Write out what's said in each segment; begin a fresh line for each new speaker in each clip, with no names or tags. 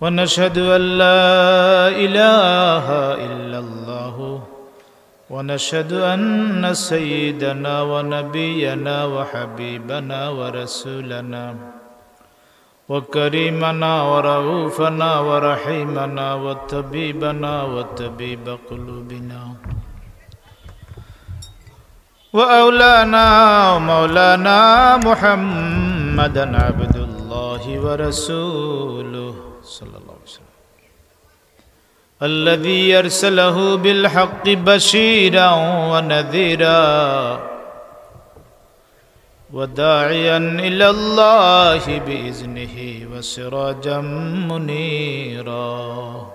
ونشهد أن لا إله إلا الله ونشهد أن سيدنا ونبينا وحبيبنا ورسولنا وكريمنا ورؤوفنا ورحيمنا وطبيبنا وطبيب قلوبنا وأولانا ومولانا محمدا عبد الله ورسوله صلى الله عليه وسلم الذي أرسله بالحق بشيرا ونذيرا وداعيا إلى الله بإذنه وسراجا منيرا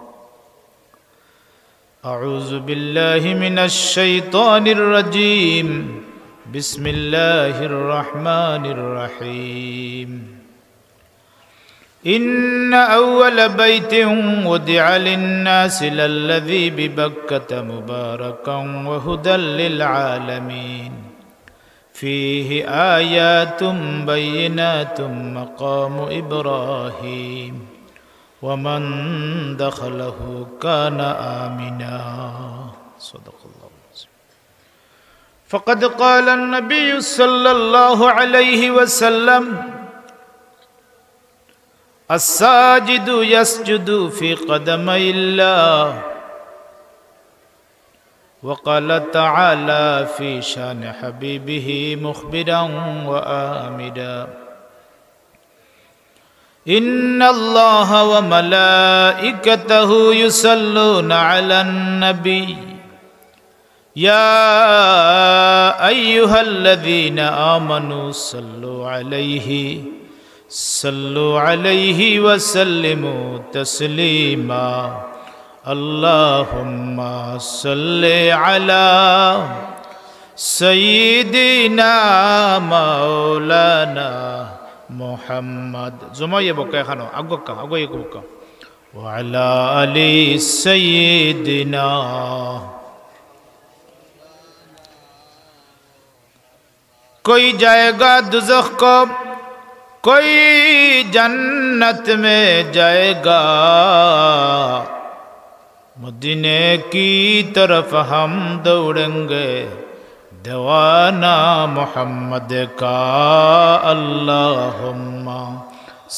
أعوذ بالله من الشيطان الرجيم بسم الله الرحمن الرحيم إن أول بيت وضع للناس للذي ببكة مباركا وهدى للعالمين فيه آيات بينات مقام إبراهيم ومن دخله كان آمنا صدق الله العظيم. فقد قال النبي صلى الله عليه وسلم الساجد يسجد في قدمي الله وقال تعالى في شان حبيبه مخبرا وآمدا إن الله وملائكته يصلون على النبي يا أيها الذين آمنوا صلوا عليه وسلموا تسليما اللهم صل على سيدنا مولانا محمد زمايا بكا خانو اگوكا بكا وعلى آل سيدنا कोई जाएगा दुज़ख को कोई जन्नत में जाएगा मदीने की तरफ हम दौड़ेंगे दीवाना मोहम्मद का अल्लाहुम्मा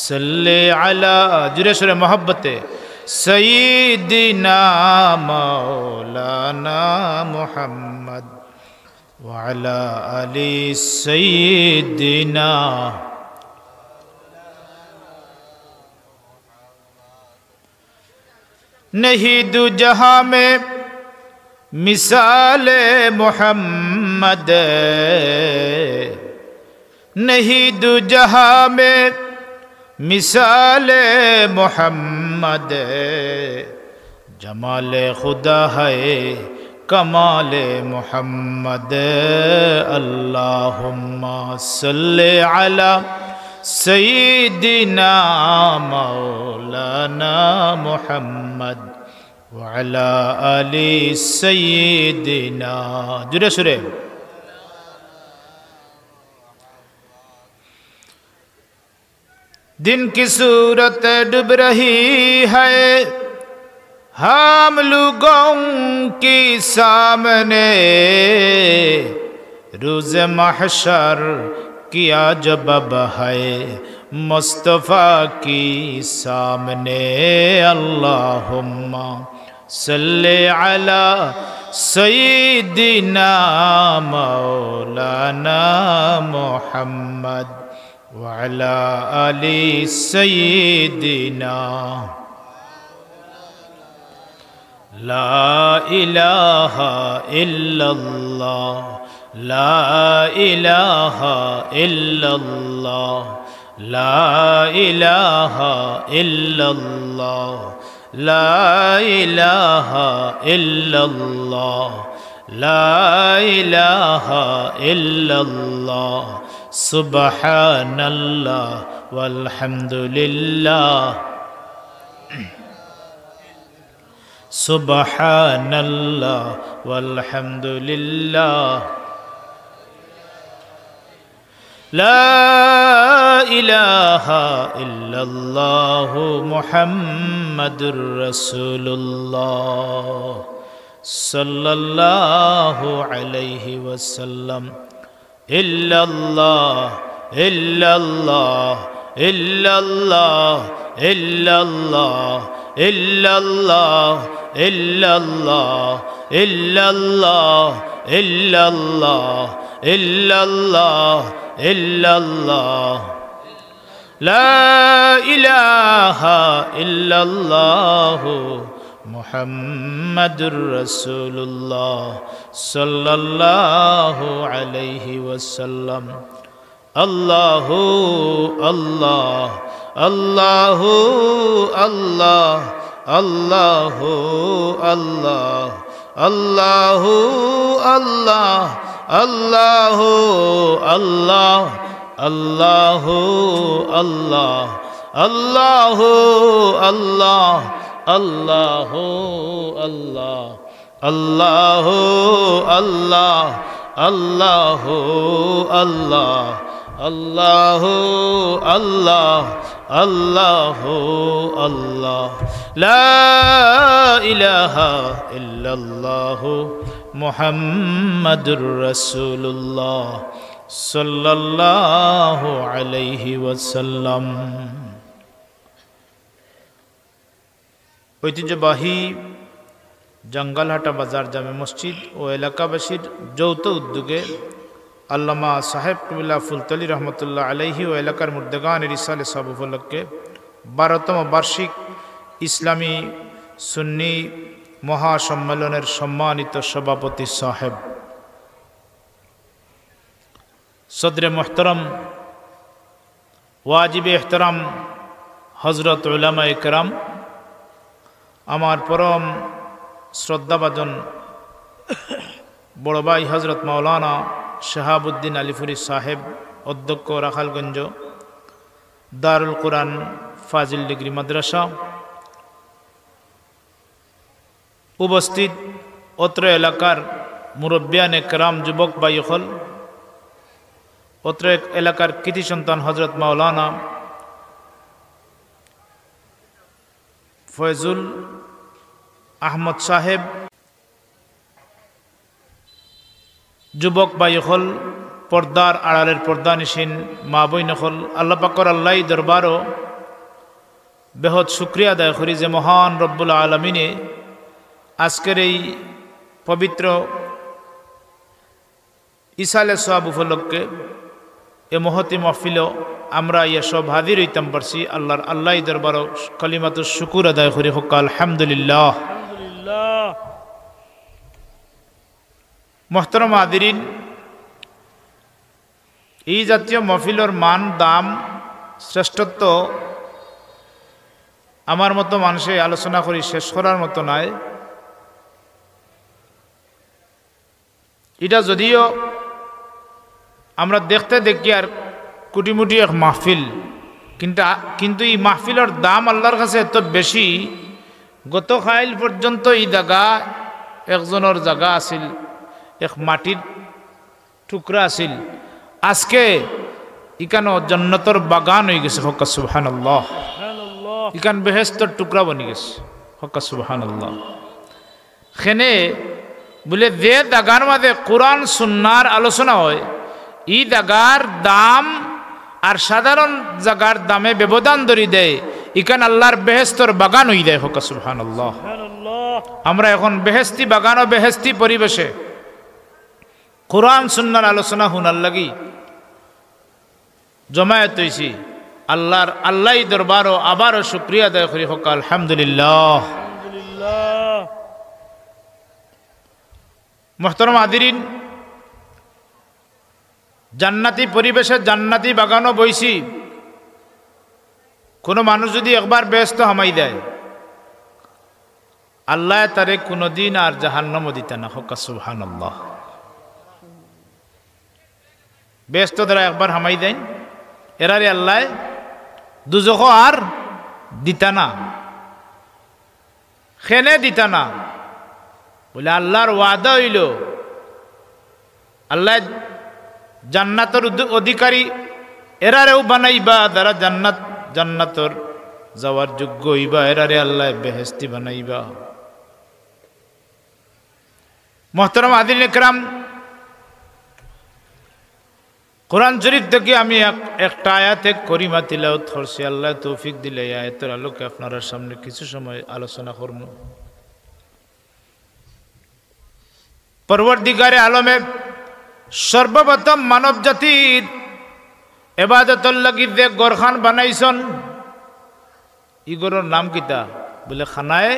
सल्ले अला जुरेशर मोहब्बत सय्यिदिना मौलाना मोहम्मद व अला आलि सय्यिदिना नहीं दो जहां में मिसाल मोहम्मद नहीं दो जहां में मिसाल मोहम्मद जमाल खुदा है कमाल मोहम्मद अल्लाहुम्मा सल्ले अला सय्यिदिना मौलाना मुहम्मद व अला आलि सय्यिदिना जुरे सुरे दिन की सूरत डूब रही है हम लोगों के सामने रोज़ महशर किया जब है मुस्तफ़ा की सामने अल्लाहुम्मा सल्ले अला सय्यिदिना मौलाना मुहम्मद व अला आलि सय्यिदिना ला इलाहा इल्लल्लाह ला इलाहा इल्लल्लाह ला इलाहा इल्लल्लाह ला इलाहा इल्लल्लाह ला इलाहा इल्लल्लाह सुब्हानल्लाह वल्हम्दुलिल्लाह सुब्हानल्लाह वल्हम्दुलिल्लाह ला ইলাহা ইল্লাল্লাহু মুহাম্মাদুর রাসূলুল্লাহ সাল্লাল্লাহু আলাইহি ওয়াসাল্লাম ইল্লাল্লাহ ইল্লাল্লাহ ইল্লাল্লাহ ইল্লাল্লাহ ইল্লাল্লাহ ইল্লাল্লাহ ইল্লাল্লাহ ইল্লাল্লাহ ইল্লাল্লাহ ইল্লাল্লাহ লা ইলাহা ইল্লাল্লাহু মুহাম্মাদুর রাসূলুল্লাহ সাল্লাল্লাহু আলাইহি ওয়াসাল্লাম আল্লাহু আল্লাহ আল্লাহু আল্লাহ আল্লাহু আল্লাহ আল্লাহু আল্লাহ আল্লাহু আল্লাহ আল্লাহু আল্লাহ আল্লাহু আল্লাহ আল্লাহু আল্লাহ আল্লাহু আল্লাহ আল্লাহু আল্লাহ আল্লাহু আল্লাহ আল্লাহু আল্লাহ লা ইলাহা ইল্লাল্লাহু মুহাম্মাদুর রাসূলুল্লাহ সাল্লাল্লাহু আলাইহি ওয়াসাল্লাম। ঐতিহ্যবাহী জঙ্গলহাটা বাজার জামে মসজিদ ও এলাকাবাসীর যৌথ উদ্যোগে আল্লামা সাহেব কবিল্লা ফুলতলি রহমতুল্লাহ আলাইহি ও এলাকার মুর্দেগানের ইসালে সব উপলক্ষে 12তম বার্ষিক ইসলামী সুন্নি মহাসম্মেলনের সম্মানিত সভাপতি সাহেব সদরে মোহতরম ওয়াজিবে এহতরাম হজরত উলামা একরাম, আমার পরম শ্রদ্ধাভাজন বড় ভাই হজরত মাওলানা শাহাবুদ্দিন আলিফুরি সাহেব, অধ্যক্ষ রাখালগঞ্জ দারুল কুরআন ফাজিল ডিগ্রি মাদ্রাসা, উপস্থিত অত্র এলাকার মুরব্বিয়ান একরাম, যুবক ভাই হল, অত্র এলাকার কৃতি সন্তান হজরত মাওলানা ফয়জুল আহমদ সাহেব, যুবক ভাই হল, পর্দার আড়ালের পর্দানিসীন মা বই নকল, আল্লাহ পাকর আল্লাহ দরবারও বেহদ শুক্রিয়া আদায় করি যে মহান রব্বুল আলমিনে আজকের এই পবিত্র ইসালে সোয়াব উপলক্ষে এ মহতি মহফিলও আমরা ইয়া সব হাজির হইতাম পারছি। আল্লাহর আল্লাহ দরবারও কালিমাত শুকুর আদায় করি হোক আলহামদুলিল্লাহ। মোহতরম হাজিরিন, এই জাতীয় মহফিলর মান দাম শ্রেষ্ঠত্ব আমার মতো মানুষে আলোচনা করি শেষ করার মতো নয়। এটা যদিও আমরা দেখতে দেখি আর কুটিমুটি এক মাহফিল, কিন্তু এই মাহফিলের দাম আল্লাহর কাছে এত বেশি। গত খাইল পর্যন্ত এই জায়গা একজনের জায়গা আছিল, এক মাটির টুকরা আছিল, আজকে ইকানো জান্নাতের বাগান হয়ে গেছে। হক্কা সুবহানাল্লাহ। ইকান বেহেশতের টুকরা বনি গেছে। হক্কা সুবহানাল্লাহ। খেনে বলে যে জায়গার মাঝে কোরআন সুন্নার আলোচনা হয়, এই জায়গার দাম আর সাধারণ জায়গার দামে ব্যবধান ধরি দেয়, ইকান আল্লাহর বেহেশতর বাগান হয়ে দেয়। হক্কা সুবহানাল্লাহ। আমরা এখন বেহেশতি বাগান ও বেহেশতি পরিবেশে কোরআন সুন্নার আলোচনা হুনার লাগি জমায়েত হইছি। আল্লাহ দরবারও আবারও শুকরিয়া আদায় করি হোক আলহামদুলিল্লাহ। মুহতারাম হাজিরিন, জান্নাতি পরিবেশে জান্নাতি বাগানও বইছি। কোনো মানুষ যদি একবার ব্যস্ত হামাই দেয়, আল্লাহ তারে কোনোদিন আর জাহান্নামও দিতে না। হোক সুবহানাল্লাহ। ব্যস্ত দ্বারা একবার হামাই দেন, এরারে আল্লাহ দুজখ আর দিতা না, খেনে দিতা না। বলে আল্লাহর ওয়াদা হইল, আল্লাহ জান্নাতের অধিকারী এরারেও বানাইবা যারা জান্নাতর যাওয়ার যোগ্য হইবা, এরারে আল্লাহ বেহেশতি বানাইবা। মুহতারাম হাজিরিন ইকরাম, কোরআন শরীফ থেকে আমি একটা আয়াতে করিমা তিলাওয়াত করছি। আল্লাহ তৌফিক দিলে এই আয়াতের আলোকে আপনারা সামনে কিছু সময় আলোচনা করব। পরওয়ারদিগারে আলমে সর্বপ্রথম মানব জাতির ইবাদতর লাগি যে গরখান বানাইছন, ই গরের নাম কিতা? বলে খানায়ে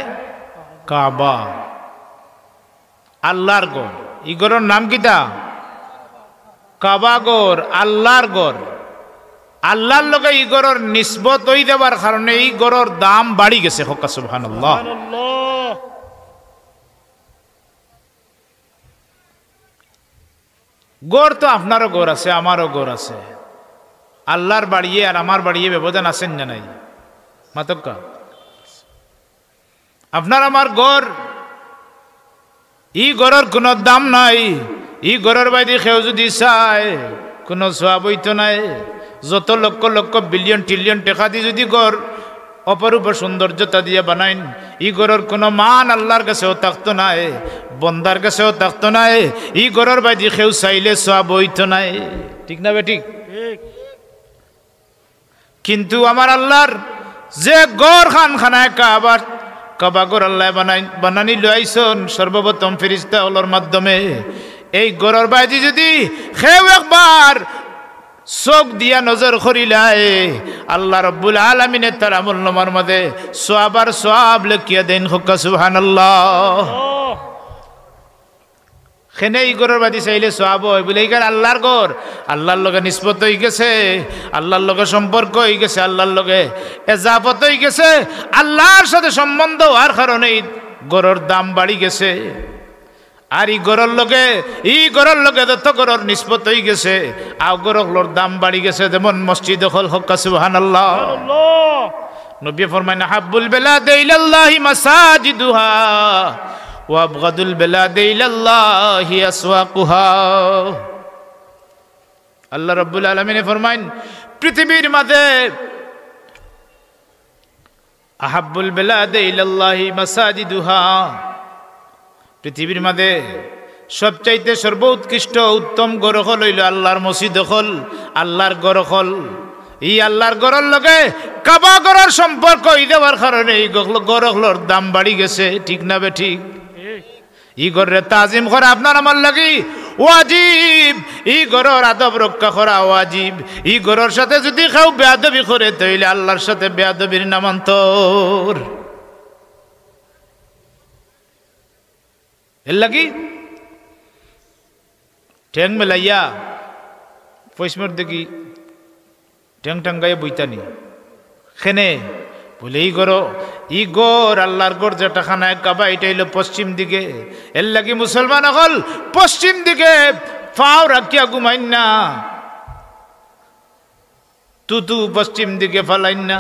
কাবা, আল্লাহর গর। ই গরের নাম কিতা? কাবা গর, আল্লাহর গর। আল্লাহর লগে ই গরের নিসবত হই দেওয়ার কারণে এই গরের দাম বাড়ি গেছে। হক্কা সুবহানাল্লাহ। গর তো আপনারও গর আছে, আমারও গর আছে। আল্লাহর বাড়িয়ে আর আমার বাড়িয়ে ব্যবধান আছেন না নাই? মাতক্কা আপনার আমার গর, ই গরের কোনো দাম নাই। ই গরের বাইরে কেউ যদি চায় কোনো সওয়াব হইতো নাই। যত লক্ষ লক্ষ বিলিয়ন ট্রিলিয়ন টাকা দিয়ে যদি গড় অপরূপ সৌন্দর্যতা দিয়ে বানাইন, ই গরের কোনো মান আল্লাহর কাছেও থাকতো নাই, বন্দার কাছেও থাকতো নাই। ই গরের বাইরে কেউ চাইলে সওয়াব হইতো নাই। ঠিক না বেঠিক? কিন্তু আমার আল্লাহর যে গড় খানায় কাবা গর আল্লাহ বানানি লইছেন সর্বপ্রথম ফেরেশতা হলোর মাধ্যমে। এই গরের বাইরে যদি কেউ একবার চোখ দিয়া নজর করিলায়, আল্লাহ রাব্বুল আলামিনের তার আমল নামার মধ্যে সওয়াব আর সওয়াব লিখিয়া দেন। হক্কা সুবহানাল্লাহ। খেনে ই গরের বাদি চাইলে সওয়াব হয় বলে এইখানে আল্লাহর গর, আল্লাহর লগে নিসবত হয়ে গেছে, আল্লাহর লগে সম্পর্ক হয়ে গেছে, আল্লাহর লগে এজাফত হয়ে গেছে। আল্লাহর সাথে সম্বন্ধ হওয়ার কারণে গরের দাম বাড়ি গেছে। আর ই গরের লগে যত গরের নিসবত হয়ে গেছে, আও গরের দাম বাড়ি গেছে। যেমন মসজিদ হল। হক্কা সুবহানাল্লাহ। নবী ফরমায় হাব্বুল বিলাদি ইলাল্লাহি মাসাজিদুহা ওয়া আবগাদুল বিলাদি ইলাল্লাহি আসওয়াকুহা। আল্লাহ রাব্বুল আলামিন ফরমায় পৃথিবীর মাঝে আহাব্বুল বিলাদি ইলাল্লাহি মাসাজিদুহা, পৃথিবীর মাঝে সবচাইতে সর্বোৎকৃষ্ট উত্তম গড় হল হইল আল্লাহর মসজিদ হল, আল্লাহর গড় হল। এই আল্লাহর গড়ের লগে কাবা গড়ের সম্পর্ক হই দেওয়ার কারণে এই গড়গুলোর দাম বাড়ি গেছে। ঠিক না বে ঠিক? ই গড়ে তাজিম করা আপনার আমার লাগি ওয়াজিব। ই গড়ের আদব রক্ষা করা ওয়াজিব। ই গড়ের সাথে যদি কেউ বেয়াদবি করে তাইলে আল্লাহর সাথে বেয়াদবির নামান্তর। এর লাগি ঠ্যাং মেলাইয়া পয়সমর দেখি ঠ্যাং টাঙ্গাইয়া বইতানি খেনে বলে ই গড় আল্লাহর গড় যেটা খানায় কাবা, এটা হইল পশ্চিম দিকে। এর লাগি মুসলমান হল পশ্চিম দিকে পাও রাখিয়া ঘুমাইন না, তুতু পশ্চিম দিকে ফালাইন না।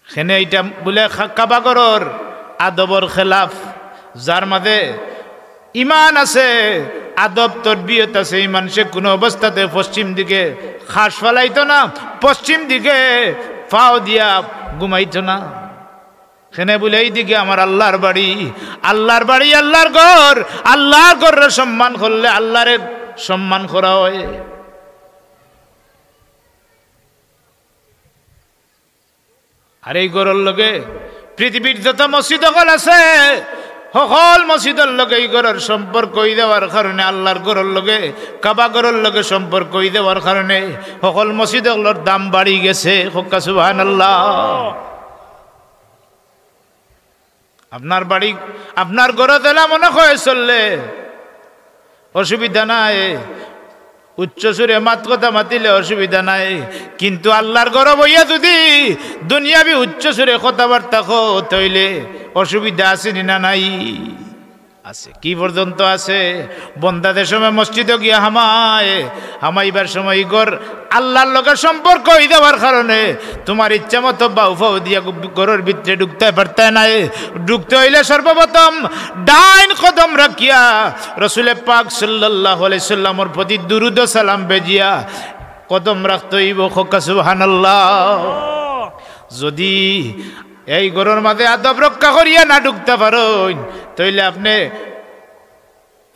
খেনে এইটা বলে কাবা গড়র আদবর খেলাফ। যার মাঝে ইমান আছে, আদব তরবিয়ত আছে, এই মানুষে কোনো অবস্থাতে পশ্চিম দিকে খাস ফেলাইতো না, পশ্চিম দিকে পাও দিয়া ঘুমাইতো না। সেনে বলে এই দিকে আমার আল্লাহর বাড়ি, আল্লাহর বাড়ি, আল্লাহর ঘর। আল্লাহর ঘরের সম্মান করলে আল্লাহরে সম্মান করা হয়। আর এই ঘরের লগে পৃথিবীর যত মসজিদ হল আছে, সকল মসজিদের লগে এই ঘরের সম্পর্ক হই দেওয়ার কারণে, আল্লাহর ঘরের লগে কাবা ঘরের লগে সম্পর্ক হই দেওয়ার কারণে সকল মসজিদগুলোর দাম বাড়ি গেছে। হক্কা সুবহানাল্লাহ। আপনার বাড়ি আপনার ঘরে দিলা মনে হয় চললে অসুবিধা নাই, উচ্চ সুরে মাত কথা মাতিলে অসুবিধা নাই। কিন্তু আল্লাহর ঘর বইয়া যদি দুনিয়াবি উচ্চ সুরে কথাবার্তা তৈলে অসুবিধা আছে না নাই? আছে। কি পর্যন্ত আছে? বন্দাদের সময় মসজিদে গিয়া হামাইবার সময় ঘর আল্লাহর লোকের সম্পর্ক হয়ে দেওয়ার কারণে তোমার ইচ্ছা মতো বাউ ফাউ দিয়া ঘরের ভিতরে ঢুকতে পারতে নাই। ঢুকতে হইলে সর্বপ্রথম ডাইন কদম রাখিয়া রসুলে পাক সাল্লাল্লাহু আলাইহি সাল্লামের প্রতি দুরূদ ও সালাম বেজিয়া কদম রাখতে হইব। সুবহানাল্লাহ। যদি এই ঘরের মাঝে আদব রক্ষা করিয়া না ঢুকতে পারো তাইলে আপনি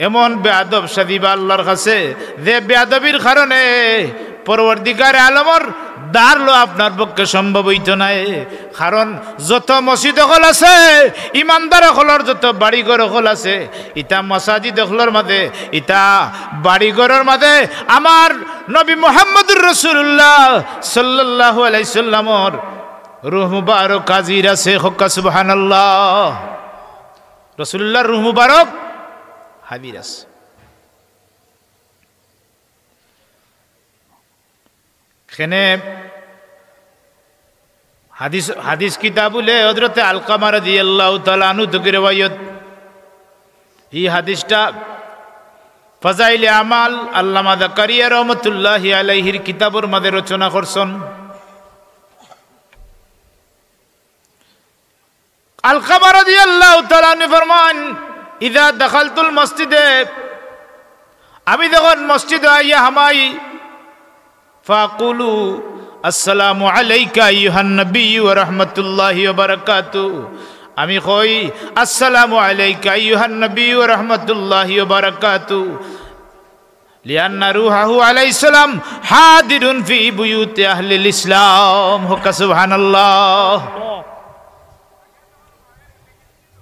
এমন বেআদব সাদিবা আল্লাহর কাছে যে বেআদবির কারণে পরবর্তীকার আলমর দ্বার লো আপনার পক্ষে সম্ভব হইত নাই। কারণ যত মসজিদ হল আছে, ইমানদার হলর যত বাড়িঘর হল আছে, ইটা মসাজিদ হলর মাঝে, ইটা বাড়িঘরের মাঝে আমার নবী মুহাম্মদুর রাসূলুল্লাহ সাল্লাল্লাহু আলাইহি সাল্লামর রূহ মুবারক হাজির আছে। হক্কা সুবহানাল্লাহ। রাসূলুল্লাহর রূহ মুবারক হাজির আছে। এখানে হাদিস কিতাবুলে হযরতে আলকামা রাদিয়াল্লাহু তাআলা আনহু থেকে riwayat। এই হাদিসটা ফাজাইলে আমাল আল্লামা যাকারিয়া রাহমাতুল্লাহি আলাইহির কিতাবের মধ্যে রচনা করছেন। আলকামা রাদিয়াল্লাহু তাআলা আনহু ফরমান, ইযা দাখালতুল মসজিদে, আমি যখন মসজিদে আইয়া হামাই, ফাকুলু আসসালামু আলাইকা আইয়ুহান নবী ওয়া রাহমাতুল্লাহি ওয়া বারাকাতুহু, আমি কই আসসালামু আলাইকা আইয়ুহান নবী ওয়া রাহমাতুল্লাহি ওয়া বারাকাতুহু, লিআন্না রূহাহু আলাইহিস সালাম হাদিরুন ফি বুয়ুতি আহলিল ইসলাম। হুক্কা সুবহানাল্লাহ।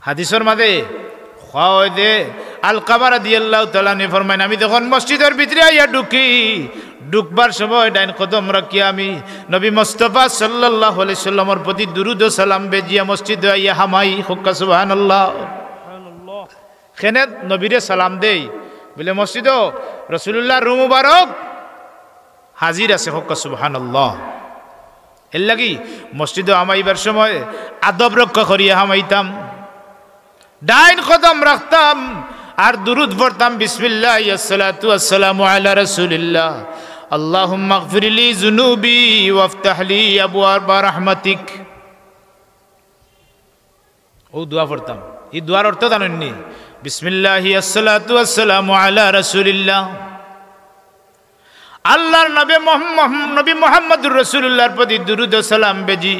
হাদিসের মাঝে আলকামা রাদিয়াল্লাহু তাআলা আনহু ফরমায়, আমি যখন মসজিদের ভিতরে আইয়া ঢুকবার সময় ডাইন কদম রাখিয়া আমি নবী মুস্তাফা সাল্লাল্লাহু আলাইহি সাল্লামের প্রতি দুরূদ ও সালাম বেজিয়া মসজিদে আইয়া হামাই। হুক্কা সুবহানাল্লাহ। খেনে নবীরে সালাম দেই বলে মসজিদে রাসূলুল্লাহর রূহ মুবারক হাজির আছে। হুক্কা সুবহানাল্লাহ। এর লাগি মসজিদে হামাইবার সময় আদব রক্ষা করিয়া হামাইতাম, ডাইন কদম রাখতাম আর দুরূদ পড়তাম, বিসমিল্লাহ আসসালাতু আসসালামু আলা রাসূলিল্লাহ, আল্লাহুম্মা গফিরলি যুনুবি ওয়াফতাহ লি আবওয়াবা রাহমাতিক। ও দোয়া পড়তাম। এই দোয়ার অর্থ জানেননি? বিসমিল্লাহ আসসালাতু আসসালামু আলা রাসূলিল্লাহ, আল্লাহর নবী মুহাম্মদুর রাসূলুল্লাহর প্রতি দুরূদ ও সালাম বেজি,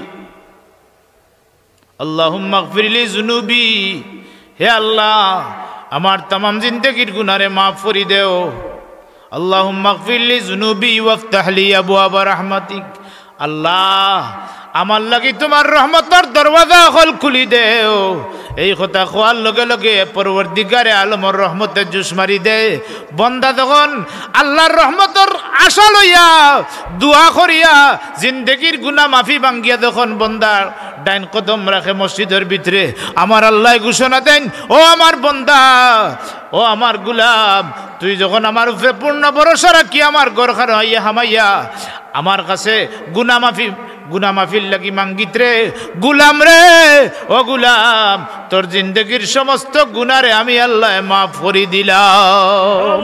আল্লাহুম্মা গফিরলি যুনুবি, হে আল্লাহ আমার तमाम জিন্দেগীর গুনাহে মাফ করে দেও। আল্লাহুম্মা গফিরলি যুনুবি ওয়াফতাহ লি আবওয়াবা রাহমাতিক, আল্লাহ আমার লাগি তোমার রহমতের দরওয়াজা খুলি দেও। এই কথা কোয়ার লগে লগে পরবর্তীকারে আলমর রহমতের জুস মারি দে। বন্দা যখন আল্লাহর রহমতের আশা লইয়া দোয়া করিয়া জিন্দেগীর গুনাহ মাফি ভাঙ্গিয়া যখন বন্দা ডাইন কদম রাখে মসজিদের ভিতরে, আমার আল্লাহ ঘোষণা দেন, ও আমার বন্দা, ও আমার গুলাম, তুই যখন আমার উপরে পূর্ণ ভরসা রাখি আমার ঘরখান হইয়া হামাইয়া আমার কাছে গুনাহ মাফির লাগি মাঙ্গিত রে গুলাম রে, ও গুলাম তোর জিন্দগির সমস্ত গুনারে আমি আল্লাহ মাফ করে দিলাম।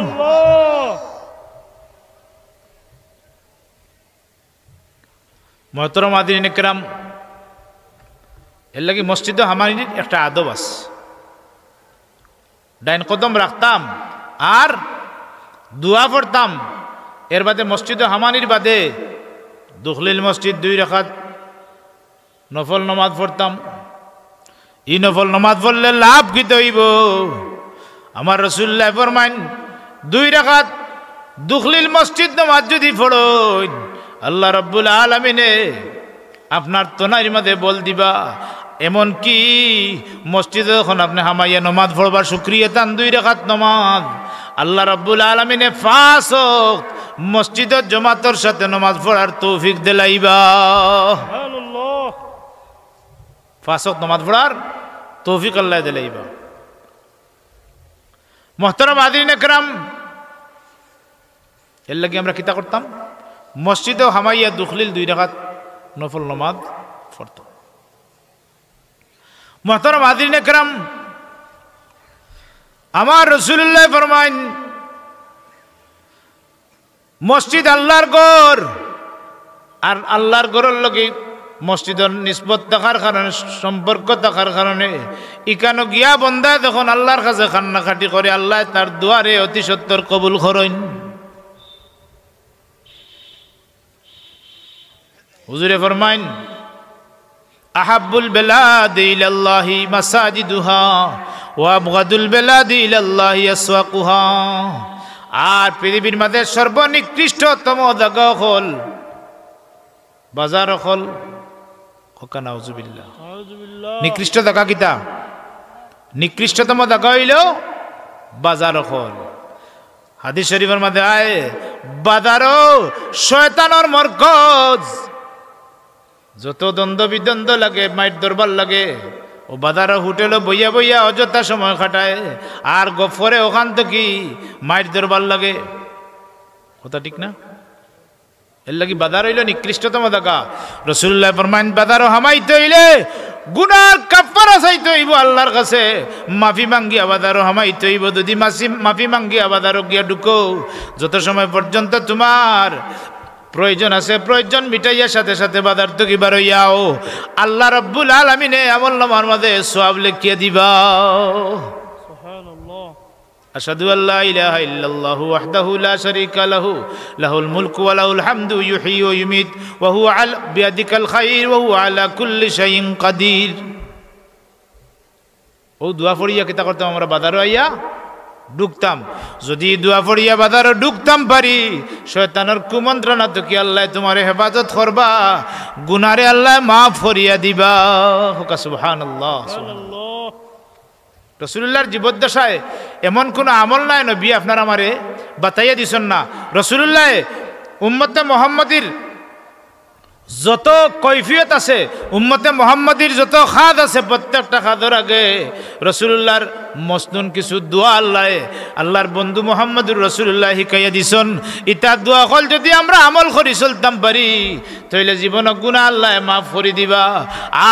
মুহতারাম হাজিরিন ইকরাম, এর লাগি মসজিদে হামাইর একটা আদব আছে। ডাইন কদম রাখতাম আর দোয়া পড়তাম। এর বাদে মসজিদে হামানির বাদে দুখলিল মসজিদ 2 রাকাত নফল নামাজ পড়তাম। এই নফল নামাজ পড়লে লাভ কি হইব? আমার রাসূলুল্লাহ ফরমান, 2 রাকাত দুখলিল মসজিদ নামাজ যদি পড়ো, আল্লাহ রাব্বুল আলামিনে আপনার তনার মধ্যে বল দিবা। এমন কি মসজিদে যখন আপনি হামাইয়া নামাজ পড়বার শুকরিয়া তান 2 রাকাত নামাজ, আল্লাহ রাব্বুল আলামিনে 5 ওয়াক্ত মসজিদের জামাতের সাথে নামাজ পড়ার তৌফিক দিলাইবা। সুবহানাল্লাহ। 5 ওয়াক্ত নামাজ পড়ার তৌফিক আল্লাহ দিলাইবা। মুহতারাম হাজিরিন ইকরাম, এর লাগি আমরা কিতা করতাম? মসজিদে হামাইয়া দুখলিল 2 রাকাত নফল নামাজ পড়তাম। মুহতারাম হাজিরিন ইকরাম, আমার রাসূলুল্লাহ ফরমাইন মসজিদ আল্লাহর ঘর, আর আল্লাহর ঘরের লগে মসজিদের নিসবত থাকার কারণে, সম্পর্ক থাকার কারণে ইকানো গিয়া বন্দায় যখন আল্লাহর কাছে কান্নাকাটি করে, আল্লাহ তার দুয়ারে অতি সত্তর কবুল করেন। হুজুরে ফরমাইন আহাব্বুল বেলাদি ইলাল্লাহি মাসাজিদুহা ওয়া আবগাদুল বেলাদি ইলাল্লাহি আসওয়াকুহা। আর পৃথিবীর মধ্যে সর্বনিকৃষ্টতম জায়গা হল বাজার হল। নিকৃষ্ট জায়গা কিতা? নিকৃষ্টতম জায়গা হইল বাজার হল। হাদিস শরীফের মধ্যে আয় বাজারও শয়তানের মরকজ। যত দ্বন্দ্ব বিদ্বন্দ্ব লাগে, মাইট দরবার লাগে, ও বাজার হোটেলে বইয়া বইয়া অযথা সময় কাটায়, আর গফরে ওখান থেকে মাইট দরবার লাগে। কথা ঠিক না? এর লাগি বাজার হইল নিকৃষ্টতম জায়গা। রাসূলুল্লাহ ফরমাইন বাজারও হামাইতে হইলে গুনার কাফারা চাইতে হইব আল্লাহর কাছে, মাফি মাঙ্গিয়া বাজারও হামাইতে হইব। যদি মাফি মাঙ্গিয়া বাজারও গিয়া ঢুকো, যত সময় পর্যন্ত তোমার প্রয়োজন আছে, প্রয়োজন মিটাইয়া সাথে সাথে বাজার থেকে বার হইয়াও, আল্লাহ রাব্বুল আলামিনে আমলনামার মধ্যে সওয়াব লিখিয়ে দিবা। সুবহানাল্লাহ। আশহাদু আল্লা ইলাহা ইল্লাল্লাহু ওয়াহদাহু লা শারীকা লাহু লাহুল মুলকু ওয়া লাহুল হামদু ইউহয়ি ওয়া ইউমীত ওয়া হুয়া বিয়াদিকাল খায়র ওয়া হুয়া আলা কুল্লি শাইইন কাদির। ও দোয়া পড়িয়া কিতা করতাম আমরা বাজারে আইয়া ঢুকতাম। যদি দোয়া পড়িয়া বাজারে ঢুকতাম পারি, শয়তানের কুমন্ত্রণা তো কি আল্লাহ তোমার হেফাজত করবা, গুনারে আল্লাহ মাফ করিয়া দিবা। সুবহানাল্লাহ। রাসূলুল্লাহর জীবদ্দশায় এমন কোনো আমল নাই নবী আপনার আমারে বাতাইয়া দিছেন না। রাসূলুল্লাহ উম্মতে মুহাম্মাদির যত কৈফিয়ত আছে, উম্মতে মুহাম্মাদির যত খাদ আছে, প্রত্যেকটা খাদের আগে রাসূলুল্লাহর মসনুন কিছু দোয়া আল্লাহর বন্ধু মুহাম্মদুর রাসূলুল্লাহ শিখাইয়া দিছেন। ইতা দোয়া হল যদি আমরা আমল করি চলতাম পারি, তাইলে জীবন গুনাহ আল্লাহ মাফ করে দিবা,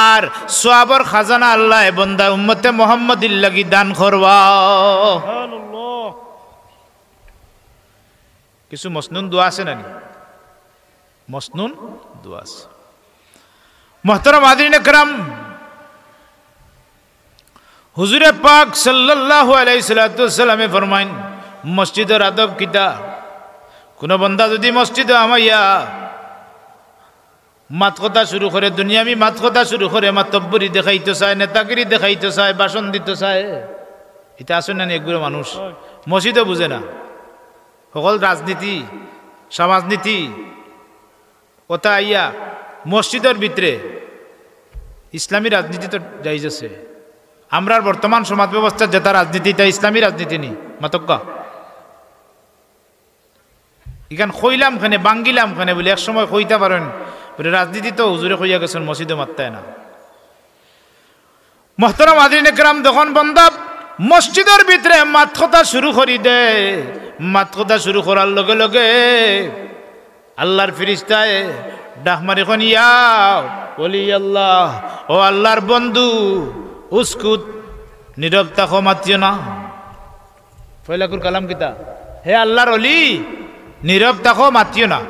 আর সওয়াবের খাজানা আল্লাহ বান্দা উম্মতে মুহাম্মাদির লাগি দান করবা। সুবহানাল্লাহ। কিছু মসনুন দোয়া আছে নানি? মসনুন দোয়া আছে। মুহতারাম হাজিরিন کرام, হুজুরে পাক সাল্লাল্লাহু আলাইহি সাল্লামে ফরমাইন মসজিদের আদব কিতা? কোন বান্দা যদি মসজিদে আমাইয়া মাত কথা শুরু করে, দুনিয়াবি মাত কথা শুরু করে, মাতব্বরি দেখাইতে চায়, নেতাগিরি দেখাইতে চায়, ভাষণ দিতে চায়, এটা আসেন না একগুলো মানুষ মসজিদে বুঝে না। সকল রাজনীতি সমাজনীতি কথা আইয়া মসজিদের ভিতরে ইসলামী রাজনীতি তো জায়েজ আছে। আমরার বর্তমান সমাজ ব্যবস্থার যেটা রাজনীতি, তা ইসলামী রাজনীতি নি মাতক্কা। এখান কইলাম খানে বাঙ্গিলাম খানে বলে এক সময় কইতে পারেন, বলে রাজনীতি তো হুজুরে কইয়া গেছেন, মসজিদে মাত্তায় না। মুহতারাম হাজিরিন کرام, যখন বান্দা মসজিদের ভিতরে মাত কথা শুরু করি দে, মাত কথা শুরু করার লগে লগে আল্লাহর ফেরেশতায় ডাক মারি কোন ইয়া ওলি আল্লাহ, ও আল্লাহর বন্ধু উসকুত, নীরব থাকো, মাতিও না। ফয়লাকুর কালাম কিতা? হে আল্লাহর ওলি, নীরব থাকো, মাতিও না।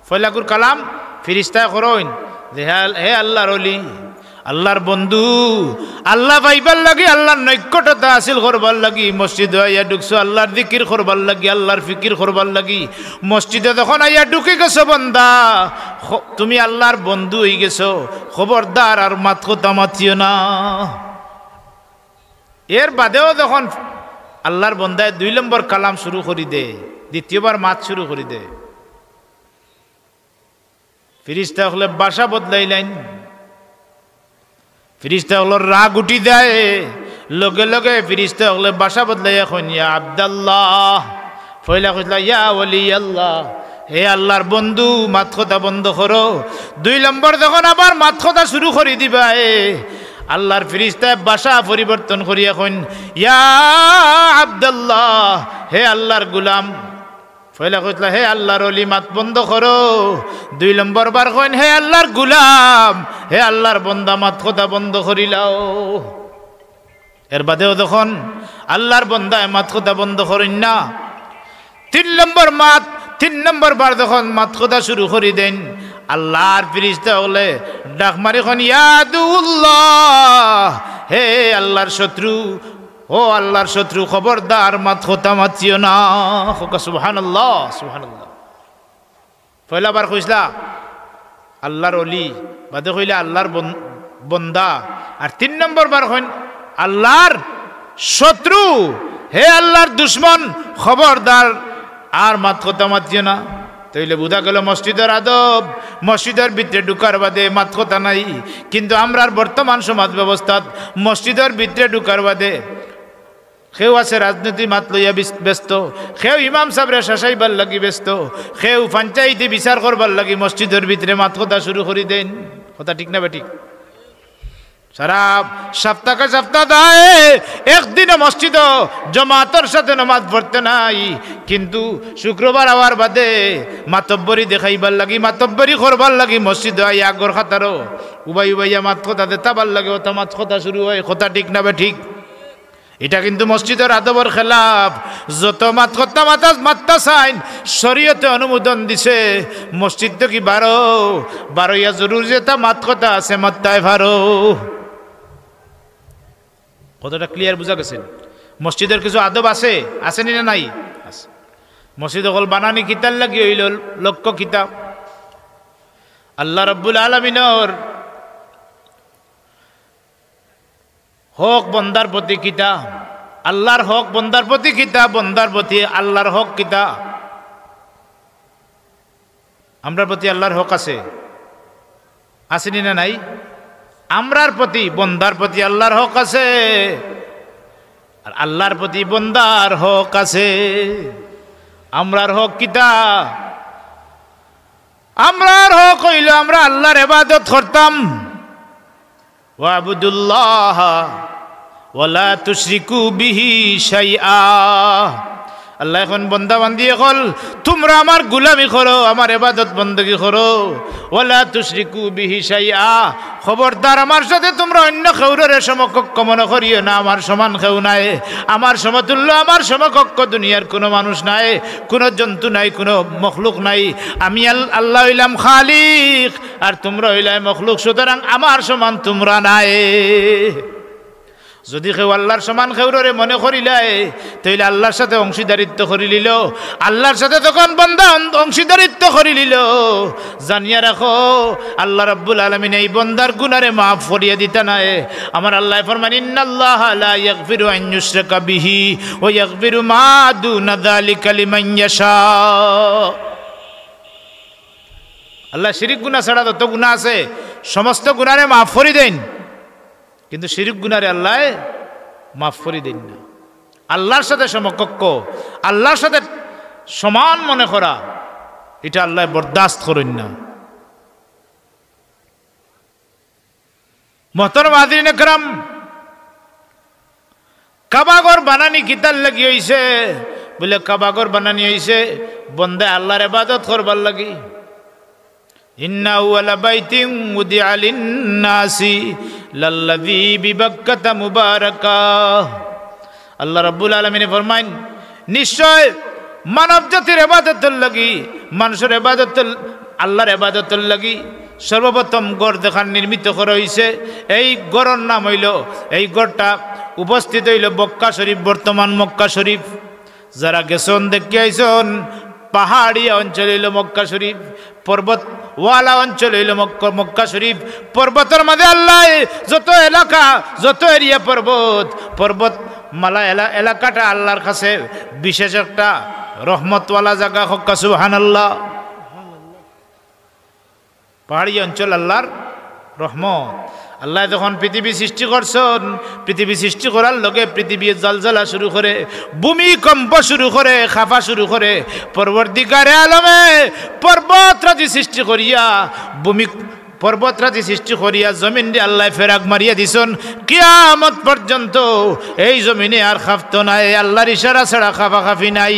ফয়লাকুর কালাম ফেরেশতায় করেন যে হে আল্লাহর ওলি, আল্লাহর বন্ধু, আল্লাহ পাইবার লাগি, আল্লাহর নৈকটতা হাসিল করবার লাগি মসজিদে আইয়া ঢুকছো, আল্লাহর জিকির করবার লাগি, আল্লাহর ফিকির করবার লাগি মসজিদে যখন আইয়া ঢুকে গেছো বান্দা, তুমি আল্লাহর বন্ধু হয়ে গেছো, খবরদার আর মাত কথা মাতিও না। এর বাদেও যখন আল্লাহর বন্দায় 2 নম্বর কালাম শুরু করি দে, দ্বিতীয়বার মাত শুরু করি দে, ফেরেশতা হলে ভাষা বদলাইলেন, ফেরেশতা হলো রাগ উঠি দেয়, লগে লগে ফেরেশতা হলে ভাষা বদলাই, এখন ইয়া আব্দুল্লাহ, ফয়লা কইলা ইয়া ওলি আল্লাহ, হে আল্লাহর বন্ধু, মাত কথা বন্ধ করো। 2 নম্বর যখন আবার মাত কথা শুরু করে দিবা, আল্লাহর ফেরেশতা ভাষা পরিবর্তন করি, এখন ইয়া আব্দুল্লাহ, হে আল্লাহর গোলাম, ফয়লা কইলা হে আল্লাহর ওলি, মাত বন্ধ করো। 2 নম্বর বার কইন হে আল্লাহর গোলাম, হে আল্লাহর বান্দা, মাত কথা বন্ধ করিলাও। এর বাদেও যখন আল্লাহর বান্দায় মাত কথা বন্ধ করেন না, 3 নম্বর বার যখন মাত কথা শুরু করে দেন, আল্লাহর ফেরেশতা হলে ডাক মারি খন ইয়াদুল্লাহ, হে আল্লাহর শত্রু, ও আল্লাহর শত্রু, খবরদার মাত কথা মাতিও না। সুবহানাল্লাহ সুবহানাল্লাহ। পয়লা বার কইসলা আল্লাহর অলি, বাদে কইলে আল্লাহর বন্দা, আর 3 নম্বর বার হইন আল্লাহর শত্রু, হে আল্লাহর দুশ্মন, খবরদার আর মাত কথা মাতিও না। তাইলে বুঝা গেল মসজিদের আদব, মসজিদের ভিতরে ঢুকার বাদে মাত কথা নাই। কিন্তু আমরার বর্তমান সমাজ ব্যবস্থাত মসজিদের ভিতরে ঢুকার বাদে কেউ আছে রাজনীতি মাত লইয়া ব্যস্ত, কেউ ইমাম সাহেবরে শাসাইবার লাগি ব্যস্ত, কেউ পঞ্চায়েতে বিচার করবার লাগি মসজিদের ভিতরে মাত কথা শুরু করে দেন। কথা ঠিক না বেঠিক? সারা সপ্তাহ দেয়, একদিনে মসজিদ জমাতর সাথে নামাজ পড়তে নাই, কিন্তু শুক্রবার আওয়ার বাদে মাতব্বরি দেখাইবার লাগি, মাতব্বরি করবার লাগি মসজিদ আই আগর খাতারও উবাই উবাইয়া মাত কথা দেতাবার লাগে, ওটা মাত কথা শুরু হয়। কথা ঠিক না বেঠিক? এটা কিন্তু মসজিদের আদবর খেলাফ। যত মাত কথা মাত্তা চাইন শরীয়তে অনুমোদন দিছে, মসজিদ তো কি বারোইয়া জরুর যেটা মাত কথা আছে মাত্তায় ভারো। কতটা ক্লিয়ার বুঝা গেছেন? মসজিদের কিছু আদব আছে, আসেনি না নাই? আছে। মসজিদ হল বানানি কিতাব লাগি হইল লক্ষ্য কিতাব। আল্লাহ রাব্বুল আলামিনের হক বন্দার প্রতি কিতা, আল্লাহর হক বন্দার প্রতি কিতা, বন্দার প্রতি আল্লাহর হক কিতা। আমরার প্রতি আল্লাহর হক আছে, আসেনি না নাই? আমরার প্রতি বন্দার প্রতি আল্লাহর হক আছে, আর আল্লাহর প্রতি বন্দার হক আছে। আমরার হক কিতা? আমরার হক হইল আমরা আল্লাহর ইবাদত করতাম। ওয়াবুদুল্লাহ ওয়ালা তুশরিকু বিহি শাইআ। আল্লাহ এখন বন্দা বান্দি হল, তোমরা আমার গুলামি করো, আমার ইবাদত বندگی করো। ওয়ালা তুশরিকু বিহি শাইআ, খবরদার আমার সাথে তোমরা অন্য কেউরের সমকক্ষ মনে করিও না। আমার সমান কেউ নাই, আমার সমতুল্য, আমার সমকক্ষ দুনিয়ার কোনো মানুষ নাই, কোনো জন্তু নাই, কোনো মখলুক নাই। আমি আল্লাহ হইলাম খালিক, আর তোমরা হইলাই মখলুক, সুতরাং আমার সমান তোমরা নাই। যদি কেউ আল্লাহর সমান কেউরে মনে করিলাই, তাইলে আল্লাহর সাথে অংশীদারিত্ব করি লিল। আল্লাহর সাথে তখন বান্দা অংশীদারিত্ব করি লিল। জানিয়া রাখো, আল্লাহ রাব্বুল আলামিন এই বান্দার গুনারে মাফ করিয়া দিতা নাই। আমার আল্লাহ ফরমান, ইন্নাল্লাহা লা ইয়াগফিরু আন ইউশরাকা বিহি ওয়া ইয়াগফিরু মা দুনা যালিকা লিমান ইয়াশা। আল্লাহ শিরিক গুনাহ ছাড়া যত গুনাহ আছে সমস্ত গুনারে মাফ করে দেন, কিন্তু শিরিক গুনারে আল্লাহ মাফ করে দেন না। আল্লাহর সাথে সমকক্ষ, আল্লাহর সাথে সমান মনে করা, এটা আল্লাহ বরদাস্ত করেন না। মোহতরম হাজিরিন একরাম, কাবাগর বানানি কিতার লাগি হইছে? বলে কাবাগর বানানি হইছে বন্দে আল্লাহর ইবাদত করবার লাগি। ইন্না আউয়ালা বাইতিন উদিআ লিন-নাসি লাল্লাযী বিবাক্কাতা মুবারাকা। আল্লাহ রাব্বুল আলামিন ফরমাইন, নিশ্চয় মানব জাতির ইবাদতের লাগি, মানুষের ইবাদতের, আল্লাহর ইবাদতের লাগি সর্বপ্রথম গড় দেখান নির্মিত করা হয়েছে। এই গড়ের নাম হইল, এই গড়টা উপস্থিত হইল মক্কা শরীফ, বর্তমান মক্কা শরীফ। যারা গেছন দেখে আইসন, পাহাড়ি অঞ্চল হইল মক্কা শরীফ, পর্বত ওয়ালা অঞ্চল হইল মক্কা শরীফ। পর্বতের মাঝে আল্লাহ যত এলাকা, যত এরিয়া পর্বত মালা এলাকাটা আল্লাহর কাছে বিশেষ একটা রহমতওয়ালা জায়গা। হক্কা সুবহানাল্লাহ। পাহাড়ি অঞ্চল আল্লাহর রহমত। আল্লাহ যখন পৃথিবী সৃষ্টি করছেন, পৃথিবী সৃষ্টি করার লগে পৃথিবী জলজলা শুরু করে, ভূমিকম্প শুরু করে, খাফা শুরু করে, পরবর্তীকারে আলমে পর্বতরাজি সৃষ্টি করিয়া, পর্বতরাজি সৃষ্টি করিয়া জমিন দিয়ে আল্লাহ ফেরাক মারিয়া দিছেন। কিয়ামত পর্যন্ত এই জমিনে আর খাফত নাই, আল্লাহর ইশারা ছাড়া খাফা খাফি নাই।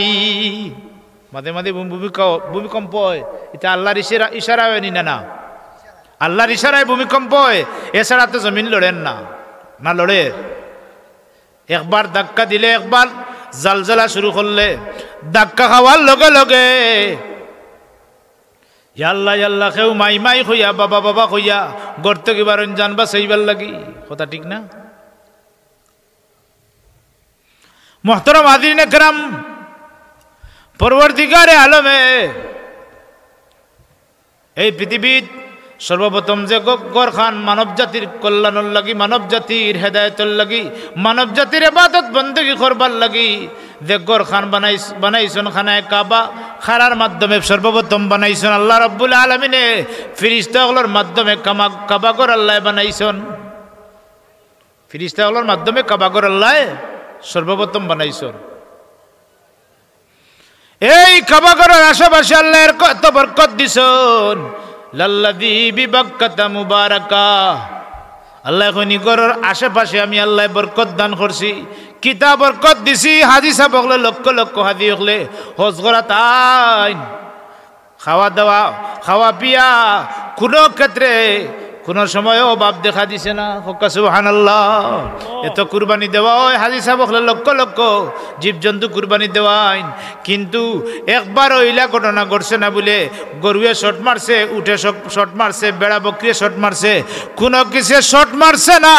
মাঝে মাঝে ভূমিকম্প হয়, এটা আল্লাহর ইশারা হয়নি না? আল্লাহর ইশারায় ভূমিকম্প হয়, এছাড়া তো জমিন লড়েন না, না লড়ে। একবার ধাক্কা দিলে, একবার জালজালা শুরু করলে, ধাক্কা খাওয়ার লগে লগে ইয়াল্লা ইয়াল্লা কেউ মাই মাই হইয়া, বাবা বাবা হইয়া গর্ত কিবার জানবা সেইবার লাগি। কথা ঠিক না? মুহতারাম হাজিরিন کرام, পরবর্তীকারে আলমে এই পৃথিবীত সর্বপ্রথম যে গড় খান মানব জাতির কল্যাণের লাগি, মানব জাতির হেদায়তের লাগি, মানব জাতির ইবাদত বন্দেগী করবার লাগি যে গড় খান বানাইছেন খানায় কাবা, খারার মাধ্যমে সর্বপ্রথম বানাইছেন আল্লাহ রাব্বুল আলামিনে। ফেরেশতাগুলোর মাধ্যমে কাবা ঘর আল্লাহ বানাইছেন, ফেরেশতাগুলোর মাধ্যমে কাবা ঘর আল্লাহ সর্বপ্রথম বানাইছেন। এই কাবা ঘরের আশেপাশে আল্লাহর কত বরকত দিছেন। লাল্লাযী বিবাক্কাতা মুবারাকা, আল্লাহ কইনি ঘরের আশেপাশে আমি আল্লাহ বরকত দান করছি, কিতাব বরকত দিছি। হাজি সাহেব হলে লক্ষ লক্ষ হাজি হলে হজ করা তাই খাওয়া দাওয়া, খাওয়া পিয়া কোনো ক্ষেত্রে কোনো সময়ও অভাব দেখা দিছে না। সুবহানাল্লাহ। এত কুরবানি দেওয়া হয় হাজি সাহেব হলে লক্ষ লক্ষ জীবজন্তু কুরবানি দেওয়া হয়, কিন্তু একবার ওইলা ঘটনা ঘটছে না বলে গরুয়ে শট মারছে, উঠে শট মারছে, বেড়া বকরিয়ে শট মারছে, কোনো কিছু শট মারছে না।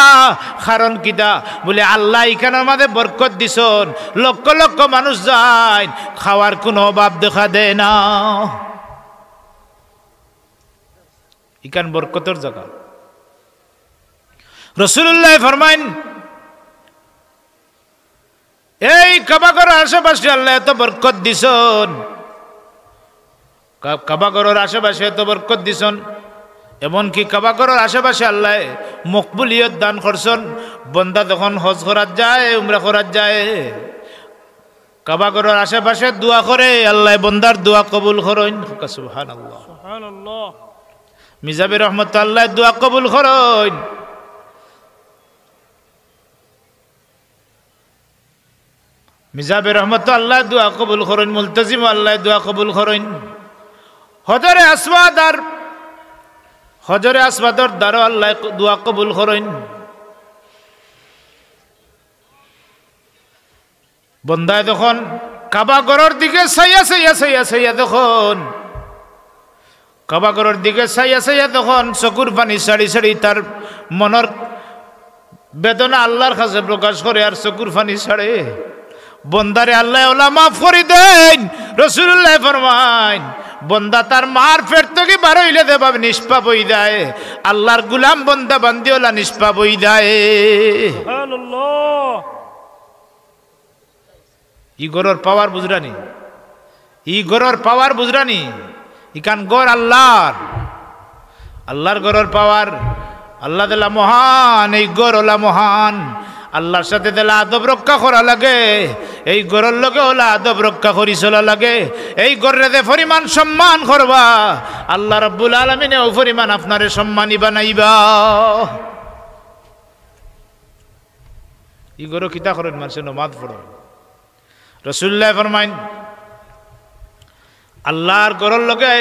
কারণ কিতা বলে আল্লাহ এখানের মাঝে বরকত দিছন, লক্ষ লক্ষ মানুষ যায়, খাওয়ার কোনো অভাব দেখা দেয় না। ইকান বরকতর জায়গা। রাসূলুল্লাহ ফরমাইন, এই কাবা ঘরের আশেপাশে আল্লাহ এত বরকত দিছন, কাবা ঘরের আশেপাশে এত বরকত দিছন, এমনকি কাবা ঘরের আশেপাশে আল্লাহ মকবুলিয়ত দান করছেন। বন্দা যখন হজ করাত যায়, উমরা করাত যায়, কাবা ঘরের আশেপাশে দোয়া করে, আল্লাহ বন্দার দোয়া কবুল করেন। সুবহানাল্লাহ, সুবহানাল্লাহ। মিজাবি রহমতুল্লাহ দোয়া কবুল করেন। মিজাবি রহমতুল্লাহ দোয়া কবুল করেন, মুলতাজিম আল্লাহ দোয়া কবুল করেন। হজরে আসওয়াদর দ্বারা আল্লাহ দোয়া কবুল করেন। বন্দায় যখন কাবা ঘরের দিকে চাইয়া তখন কাবা ঘরের দিকে চাইয়া তখন চকুর পানি সারি সারি তার মনের বেদনা আল্লাহর কাছে প্রকাশ করে, আর চকুর পানি ছাড়ে। বন্দারে আল্লাহ ওলা মাফ করে দেন। রাসূলুল্লাহ ফরমাইন, বন্দা তার মার পেট থেকে বার হইলে দেবাবে নিষ্পাপ হই যায়, আল্লাহর গুলাম বন্দা বান্দি ওলা নিষ্পাপ হই যায়। সুবহানাল্লাহ। ই গরর পাওয়ার বুঝরানি, ই গরর পাওয়ার বুঝরানি। ইকান গর আল্লাহর গরর পাওয়ার। আল্লাহ দিলা মহান, এই গর ওলা মহান। আল্লাহর সাথে দিলা আদব রক্ষা করা লাগে, এই গরর লগে ওলা আদব রক্ষা করি চলা লাগে। এই গররে যে পরিমাণ সম্মান করবা, আল্লাহ রাব্বুল আলামিনে ও পরিমাণ আপনারে সম্মানী বানাইবা। ই গরো কিতা করেন মানুষের নমাজ পড়ো। রাসূলুল্লাহ ফরমাইন, আল্লাহর গরর লগে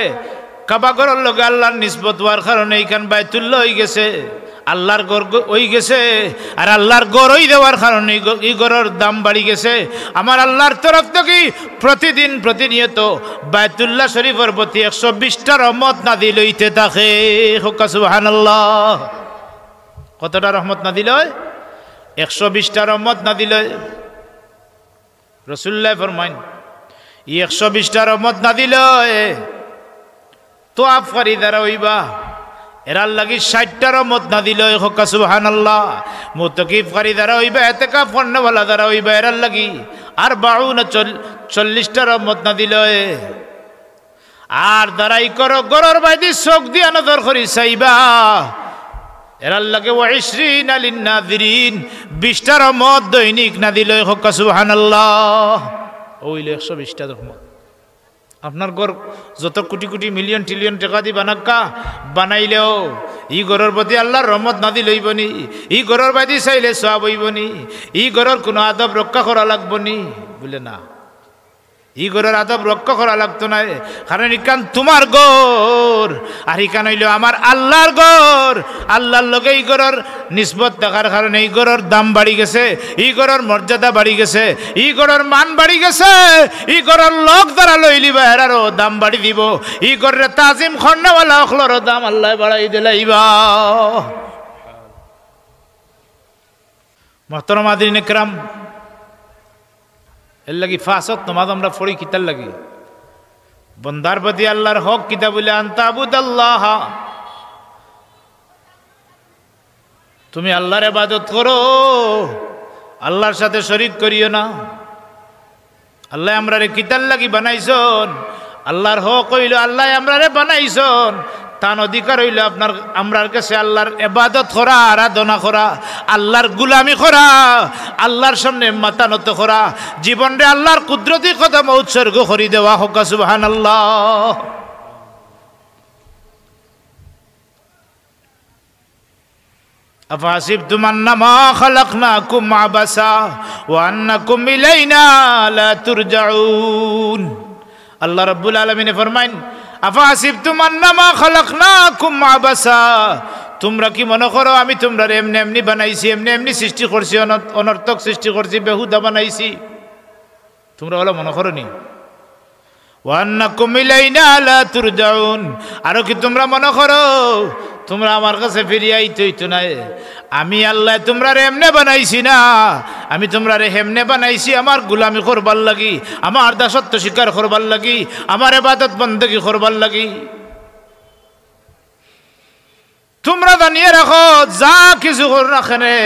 কাবা ঘরের লগে আল্লাহর নিসবত হওয়ার কারণে এইখান বাইতুল্লাহ হয়ে গেছে, আল্লাহর ঘর হয়ে গেছে। আর আল্লাহর ঘর হয়ে দেওয়ার কারণে এই ঘরের দাম বাড়ি গেছে। আমার আল্লাহর তরফ থেকে প্রতিনিয়ত বাইতুল্লাহ শরীফের প্রতি 120টা রহমত নাযিল হইতে থাকে। সুবহানাল্লাহ। কতটা রহমত নাযিল হয়? 120টা রহমত নাযিল হয়। রাসূলুল্লাহ ফরমাইন, 120টা রহমত নাযিল হয় তো আফকারি দ্বারা হইবা, এরার লাগি 60টা রহমত নাযিল হয়। সুবহানাল্লাহ। মুতাকিফকারী দ্বারা হইবা, ইতিকাফ করনেওয়ালা দ্বারা হইবা, এরার লাগি আর 40টা রহমত নাযিল হয়। আর দ্বারাই করো গরর বাইদি চোখ দিয়া নজর করি চাইবা, এরার লাগে 20 লিন-নাযিরিন 20টা রহমত দৈনিক নাযিল হয়। সুবহানাল্লাহ। ওইলে 120টা রহমত। আপনার ঘর যত কোটি কোটি মিলিয়ন ট্রিলিয়ন টাকা দি বানাইলেও ই ঘরের প্রতি আল্লাহর রহমত নাযিল হইবনি, ই ঘরের বাইদি চাইলে সওয়াব হইবনি, ই ঘরের কোনো আদব রক্ষা করা লাগবনি বলে না। ই ঘরের আদব রক্ষা করা লাগতো না, কারণ ইকান তোমার ঘর আর ইকান হইল আমার আল্লাহর ঘর। আল্লাহর লগে এই ঘরের নিসবত থাকার কারণে এই ঘরের দাম বাড়ি গেছে, এই ঘরের মর্যাদা বাড়ি গেছে, এই ঘরের মান বাড়ি গেছে। এই ঘরের লোক দ্বারা লইলিবা এরারও দাম বাড়ি দিব, এই ঘরের তাজিম খন্নাওয়ালা অখলরও দাম আল্লাহ বাড়াই দিলাইবা। মোহতরম হাজিরিন ইকরাম, এর লাগি ফাঁসত নমাজ আমরা পড়ি কিতার লাগি বন্দার প্রতি আল্লাহর হক কিতা বলে আনতাবুদাল্লাহ, তুমি আল্লাহর ইবাদত করো, আল্লাহর সাথে শরীক করিও না। আল্লাহ আমরারে কিতার লাগি বানাইছন, আল্লাহর হক হইল আল্লাহ আমরারে বানাইছন, তার অধিকার হইল আপনার আমরার কাছে আল্লাহর ইবাদত করা, আরাধনা করা, আল্লাহর গুলামি করা, আল্লাহর সামনে মাথা নত করা, জীবনরে আল্লাহর কুদরতি কদম উৎসর্গ করে দেওয়া। হোক সুবহানাল্লাহ। আফাসিবতুম আন্নামা খালাকনাকুম আবাসা ওয়া আন্নাকুম ইলাইনা লা তুরজাউন। আল্লাহ রাব্বুল আলামিন ফরমাইন, আফাসিবতুম আন্নামা খালাকনাকুম আবাসা, তোমরা কি মনে করো আমি তোমরা এমনি এমনি বানাইছি, এমনি এমনি সৃষ্টি করছি, অনর্থক সৃষ্টি করছি, বেহুদা বানাইছি? তোমরা হলো মনে করো নি? ওয়া আন্নাকুম ইলাইনা লা তুরজাউন, আরো কি তোমরা মনে করো তোমরা আমার কাছে ফিরিয়ে আইতে হইতো না? আমি আল্লাহ তোমরা এমনে বানাইছি না, আমি তোমরা হেমনে বানাইছি আমার গুলামি করবার লাগি, আমার দাসত্ব স্বীকার করবার লাগি, আমার ইবাদত বন্দেগী করবার লাগি। তোমরা জানিয়ে রাখো যা কিছু কর না কেনে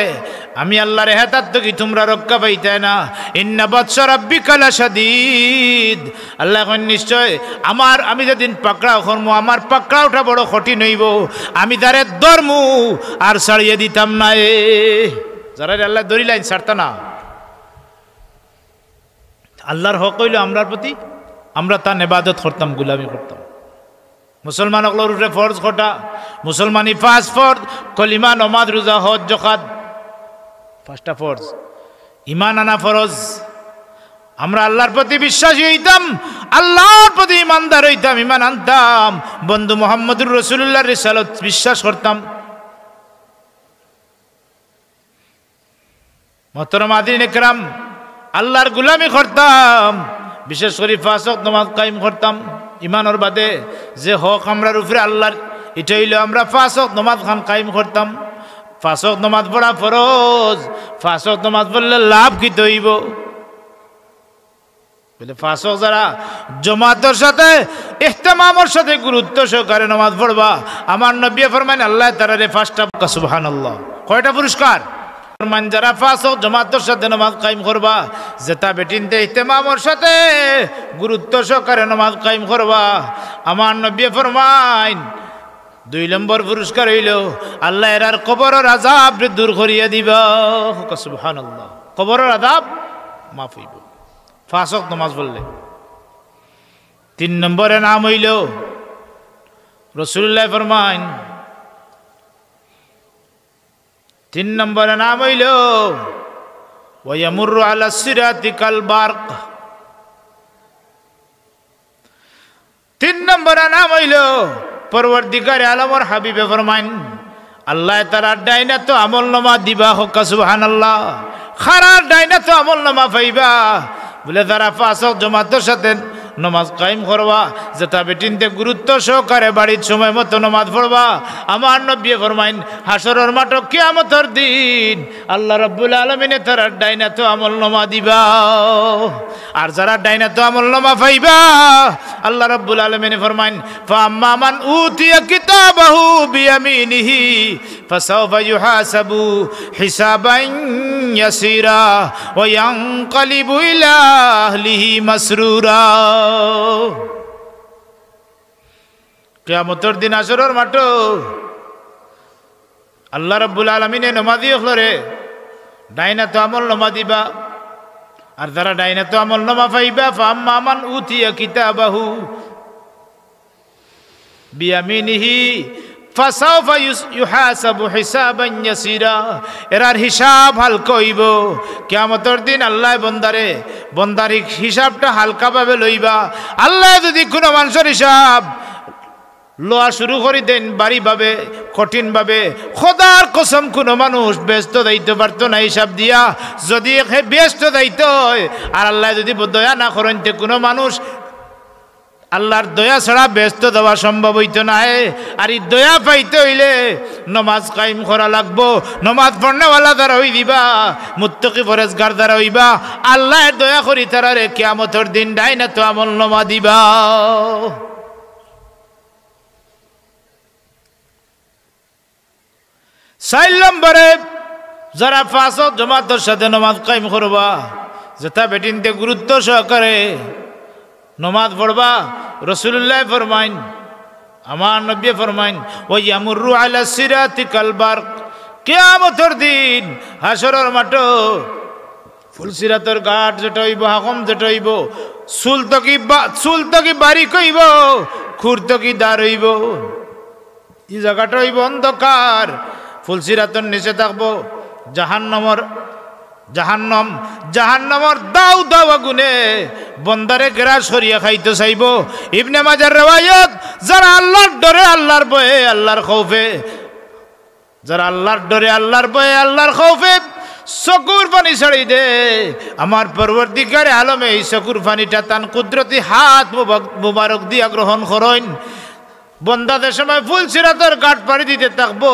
আমি আল্লাহর হেতার থেকে তোমরা রক্ষা পাইতে না। ইন্না বাতশা রাব্বিকা লাশাদীদ, আল্লাহ এখন নিশ্চয় আমি যেদিন পাকড়াও করবো আমার পাকড়াওটা বড় কঠিন হইব, আমি তারে ধরমু আর ছাড়িয়ে দিতাম না। যারা আল্লাহ ধরিলেন ছাড়তা না। আল্লাহর হক হইল আমরার প্রতি, আমরা তার ইবাদত করতাম, গুলামি করতাম। মুসলমান অকলর উপরে ফরজ কটা, মুসলমানি পাঁচ ফরজ, কলিমা, নমাজ, রোজা, হজ, যাকাত, পাঁচটা ফরজ। ঈমান আনা ফরজ। আমরা আল্লাহর প্রতি বিশ্বাসী হইতাম, আল্লাহর প্রতি ঈমানদার হইতাম, ঈমান আনতাম, বন্ধু মুহাম্মদুর রাসূলুল্লাহর রিসালাত বিশ্বাস করতাম। মুহতারাম হাজিরিন ইকরাম, আল্লাহর গোলামি করতাম, বিশেষ করে পাঁচ ওয়াক্ত নামাজ কায়েম করতাম। ইমানের বাদে যে হক আমরার উপরে আল্লাহর, এটা হইল আমরা পাঁচ ওয়াক্ত নামাজ খান কায়েম করতাম। পাঁচ ওয়াক্ত নামাজ পড়া ফরজ, পাঁচ ওয়াক্ত নামাজ পড়লে লাভ কি হইব? বলে পাঁচ ওয়াক্ত যারা জামাতের সাথে ইহতিমামের সাথে গুরুত্ব সহকারে নামাজ পড়বা, আমার নবী ফরমান আল্লাহ তাআলা পাঁচটা, সুবহানাল্লাহ, কয়টা পুরস্কার? ফরমান যারা পাঁচ ওয়াক্ত জামাতের সাথে নামাজ কায়েম করবা, যেটা বেটিনতে ইহতিমামের সাথে গুরুত্ব সহকারে নামাজ কায়েম করবা, আমার নবী ফরমান 2 নম্বর পুরস্কার হইল আল্লাহ এরার কবরের আযাব দূর করিয়া দিবা। সুবহানাল্লাহ, কবরের আযাব মাফ হইব পাঁচ ওয়াক্ত নামাজ পড়লে। 3 নম্বরে নাম হইল রাসূলুল্লাহ ফরমান, 3 নম্বরে নাম হইল ওয়া ইয়ামুরু আলা সিরাতি কাল বারক। 3 নম্বরে নাম হইল পরবর্তীকারে আলমর হাবিবে ফরমান আল্লাহ তাআলা ডাইনা তো আমলনামা দিবা। হোক সুবহানাল্লাহ, খারাপ ডাইনা তো আমলনামা পাইবা। বলে তারা পাঁচ ওয়াক্ত জামাতের সাথে নামাজ কায়েম করবা, যেটা বেটিনতে গুরুত্ব সহকারে বাড়ির সময় মতো নামাজ পড়বা, আমার নবী ফরমাইন হাসরের মাঠ কিয়ামতের দিন আল্লাহ রাব্বুল আলামিনে তারা ডাইনা তো আমলনামা দিবা। আর যারা ডাইনা তো আমলনামা পাইবা আল্লাহ রাব্বুল আলামিনে ফরমাইন ফাআম্মা মান উতিয়া কিতাবাহু বিয়ামিনিহি ফাসাওফা ইউহাসাবু হিসাবান ইয়াসিরা ওয়া ইয়ানকালিবু ইলা আহলিহি মাসরুরা। কিয়ামতের দিন হাসরের মাঠ আল্লাহ রাব্বুল আলামিনে নামাজি হলরে ডাইনা তো আমলনামা দিবা। আর যারা ডাইনা তো আমলনামা পাইবা ফাআম্মা মান উতিয়া কিতাবাহু বিয়ামিনিহি ফাসাউফা ইউহাসাবু হিসাবান ইয়াসিরা, এরার হিসাব হালকা হইব কিয়ামতের দিন। আল্লাহ বন্দার হিসাবটা হালকাভাবে লইবা। আল্লাহ যদি কোনো মানুষের হিসাব লোয়া শুরু করে দেন বাড়িভাবে, কঠিনভাবে, খোদার কসম কোনো মানুষ ব্যস্ত দায়িত্ব পারত না হিসাব দিয়া। যদি ব্যস্ত দায়িত্ব হয় আর আল্লাহ যদি দয়া না করেন, তে কোনো মানুষ আল্লাহর দয়া ছাড়া ব্যস্ত দেওয়া সম্ভব হইতো না। আর এই দয়া পাইতে হইলে নমাজ কায়েম করা লাগবো, নমাজ পড়নেওয়ালা দ্বারা হই দিবা, মুত্তাকি পরেজগার দ্বারা হইবা। আল্লাহর দয়া করি তারারে কিয়ামতের দিন ডাইনা তো আমল নমা দিবা। 4 নম্বরে যারা পাঁচ ওয়াক্ত জামাতের সাথে নমাজ কায়েম করবা, যেটা বেটিনতে গুরুত্ব সহকারে নমাজ পড়বা। রাসূলুল্লাহ ফরমাইন, আমার নবী ফরমাইন, ওয়া ইয়ামুরু আলা সিরাতি কাল বারক, কিয়ামতের দিন হাসরের মাঠ ফুলসিরাতের ঘাট যেটা হইব, হাকম যেটা হইব, চুল তো কি বাড়ি কইব, খুর তো কি দাঁড় হইব। এই জায়গাটা হইব অন্ধকার, ফুলসিরাতের নিচে থাকবো জাহান্নামর দাউ দাউ আগুনে বন্দারে গ্রাস সরিয়া খাইতে চাইব। ইবনে মাজার রিওয়ায়াত, যারা আল্লাহর ডরে, আল্লাহর ভয়ে, আল্লাহর খৌফে, যারা আল্লাহর ডরে, আল্লাহর ভয়ে, আল্লাহর খৌফে চকুর পানি ছাড়ি দে, আমার পরবর্তীকারে আলমে এই চকুর পানিটা তান কুদরতি হাত মুবারক দিয়া গ্রহণ করেন। বন্দাদের সময় ফুলসিরাতের ঘাট পাড়ি দিতে থাকবো,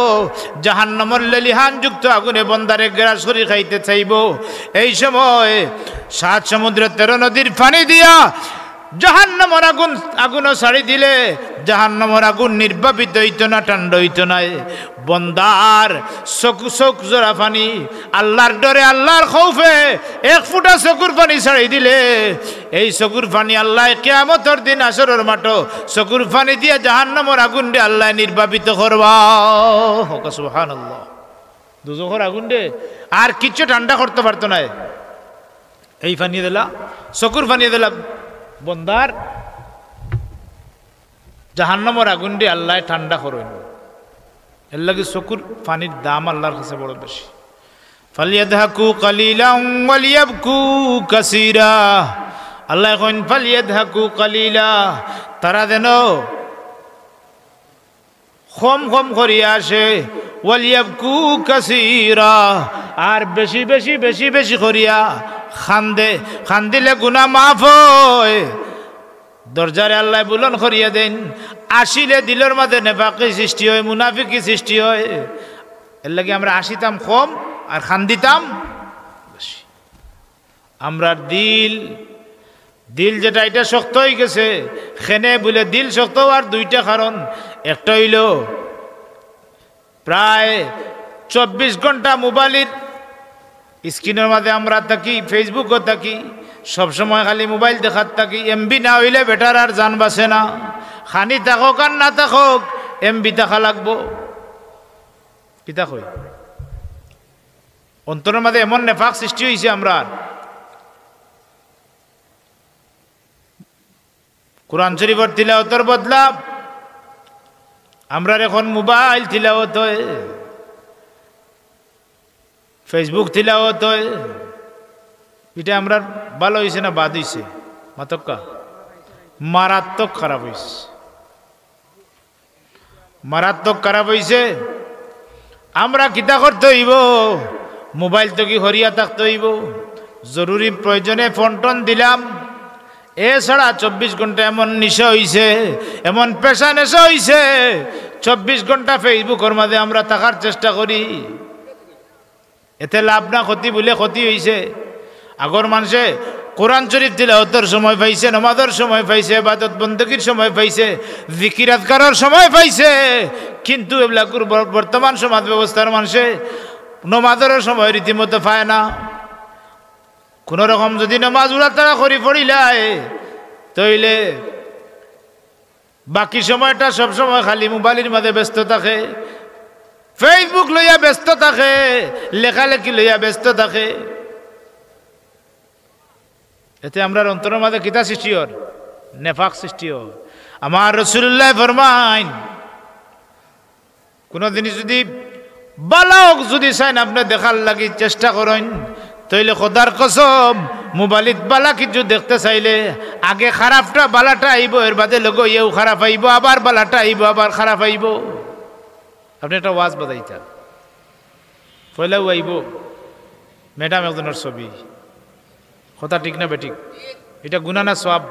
জাহান্নামের লেলিহান যুক্ত আগুনে বন্দারে গ্রাস করে খাইতে চাইব। এই সময় 7 সমুদ্র 13 নদীর পানি দিয়া জাহান্নামের আগুনও ছাড়ি দিলে জাহান্নামের আগুন নির্বাপিত হইত না, ঠান্ডা হইত না। বন্দার চোখ জোড়া পানি, আল্লাহর ডরে, আল্লাহর খৌফে 1 ফুটা চকুর পানি ছাড়ি দিলে এই চকুর পানি আল্লাহ কিয়ামতের দিন হাসরের মাঠ চকুর পানি দিয়ে জাহান্নামের আগুন দিয়ে আল্লাহ নির্বাপিত করবা। সুবহানাল্লাহ। দুজখের আগুন দিয়ে আর কিচ্ছু ঠান্ডা করতে পারতো না। এই পানি দিলা, চকুর পানি দিলা, বন্দার জাহান্নামের আগুন দিয়ে আল্লাহ ঠান্ডা করেন। এর লাগে চকুর পানির দাম আল্লাহর কাছে বড় বেশি। ফালিয়াদহাকু কালিলান ওয়ালিয়াবকু কাসীরা, আল্লাহ কইন ফালিয়াদহাকু কালিলা, তারা যেন কম কম করিয়া আসে, ওয়ালিয়াবকু কাসীরা, আর বেশি বেশি বেশি বেশি করিয়া খান্দে, খান্দিলে গুনাহ মাফ হয়। দরজারে আল্লাহ বুলন করিয়া দেন, আসিলে দিলের মাঝে নেফাকি সৃষ্টি হয়, মুনাফিকি সৃষ্টি হয়। এর লাগে আমরা আসিতাম কম আর খান্দিতাম বেশি। আমরা দিল যেটা এটা শক্ত হয়ে গেছে, খেনে বলে দিল শক্ত হওয়ার 2টা কারণ। একটা হইল প্রায় 24 ঘন্টা মোবাইলের স্ক্রিনের মাঝে আমরা থাকি, ফেসবুকও থাকি, সবসময় খালি মোবাইল দেখার থাকি। এমবি না হইলে বেটার আর জান বাসে না। খানি থাকক আর না থাকক এমবি থাকা লাগবো। কিতা কই অন্তরের মাঝে এমন নেফাক সৃষ্টি হয়েছে, আমরা কোরআন শরীফের তিলাওয়াতের বদলা আমরা এখন মোবাইল তিলাওয়াত হয়, ফেসবুক তিলাওয়াত হয়। এটা আমরা ভালো হয়েছে না বাদ হয়েছে? মাতক্কা মারাত্মক খারাপ হয়েছে, মারাত্মক খারাপ হয়েছে। আমরা কিতা করতে হইব? মোবাইল তো কি হরিয়া থাকতে হইব। জরুরি প্রয়োজনে ফোন টোন দিলাম, এছাড়া 24 ঘন্টা এমন নেশা হয়েছে, এমন পেশা নেশা হয়েছে, 24 ঘন্টা ফেসবুকের মাঝে আমরা থাকার চেষ্টা করি। এতে লাভ না ক্ষতি বলে ক্ষতি হয়েছে। আগর মানুষে কোরআন শরীফ তিলাওয়াতের সময় পাইছে, নামাজের সময় পাইছে, ইবাদত বন্দেগীর সময় পাইছে, জিকির আজকারের সময় পাইছে। কিন্তু এগুলা বর্তমান সমাজ ব্যবস্থার মানুষে নামাজের সময় রীতিমতো পায় না। কোন রকম যদি নামাজ উড়াতাড়া করি পড়িলায় তইলে বাকি সময়টা সব সময় খালি মোবাইলের মাঝে ব্যস্ত থাকে, ফেসবুক লইয়া ব্যস্ত থাকে, লেখালেখি লইয়া ব্যস্ত থাকে। এতে আমরা অন্তরের মাঝে কিতা সৃষ্টি হর? নেফাক সৃষ্টি হর। আমার রাসূলুল্লাহ ফরমাইন, কোনো জিনিস যদি বালাওক যদি চাইন আপনি দেখার লাগি চেষ্টা করেন, তাইলে খোদার কসম মোবাইলত বালা কিছু দেখতে চাইলে আগে খারাপটা বালাটা আইব, এর বাদে লোক ইয়েও খারাপ আইব, আবার বালাটা আইব, আবার খারাপ আইব। আপনি একটা ওয়াজ বাজাইতেন, পয়লাও আইব ম্যাডাম একজনের ছবি, কথা ঠিক না বেঠিক? এটা গুনাহ না সওয়াব?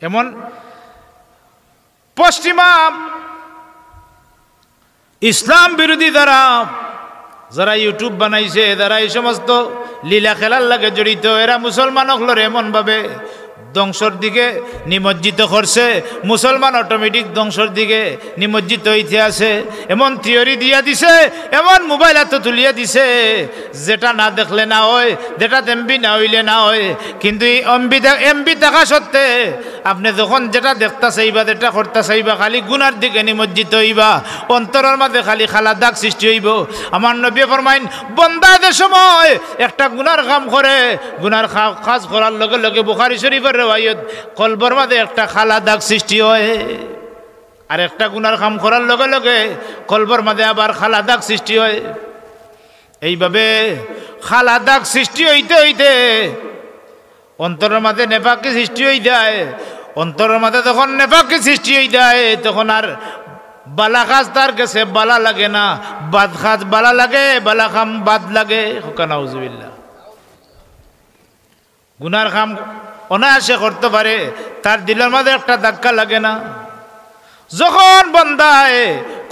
এমন পশ্চিমা ইসলাম বিরোধী যারা ইউটিউব বানাইছে, যারা এই সমস্ত লীলা খেলার লাগে জড়িত, এরা মুসলমান হলরে এমন ভাবে ধ্বংসর দিকে নিমজ্জিত করছে, মুসলমান অটোমেটিক ধ্বংসর দিকে নিমজ্জিত হইতে আছে। এমন থিওরি দিয়া দিছে, এমন মোবাইল হাতে তুলিয়া দিছে, যেটা না দেখলে না হয়, যেটা এমবি না হইলে না হয়। কিন্তু এই এমবি দেখা সত্ত্বে আপনি যখন যেটা দেখতে চাইবা, যেটা করতে চাইবা, খালি গুনার দিকে নিমজ্জিত হইবা, অন্তরের মাঝে খালি খালা দাগ সৃষ্টি হইব। আমার নবী ফরমাইন, বন্দাদের সময় একটা গুনার কাম করে, গুনার কাজ করার লগে লগে বুখারী শরীফের রিওয়ায়াত, কলবের মাঝে একটা খালা দাগ সৃষ্টি হয়। আর একটা গুনার কাম করার লগে লগে কলবের মাঝে আবার খালা দাগ সৃষ্টি হয়। এইভাবে খালা দাগ সৃষ্টি হইতে হইতে অন্তরের মাঝে নেফাকি সৃষ্টি হয়ে যায়। অন্তরের মাঝে যখন নেফাকি সৃষ্টি হয়ে যায়, তখন আর বালা কাজ তার কাছে বালা লাগে না, বাদ কাজ বালা লাগে, বালা কাম বাদ লাগে। নাউজুবিল্লাহ। গুনার কাম অনায়াসে করতে পারে, তার দিলের মাঝে একটা ধাক্কা লাগে না। যখন বান্দায়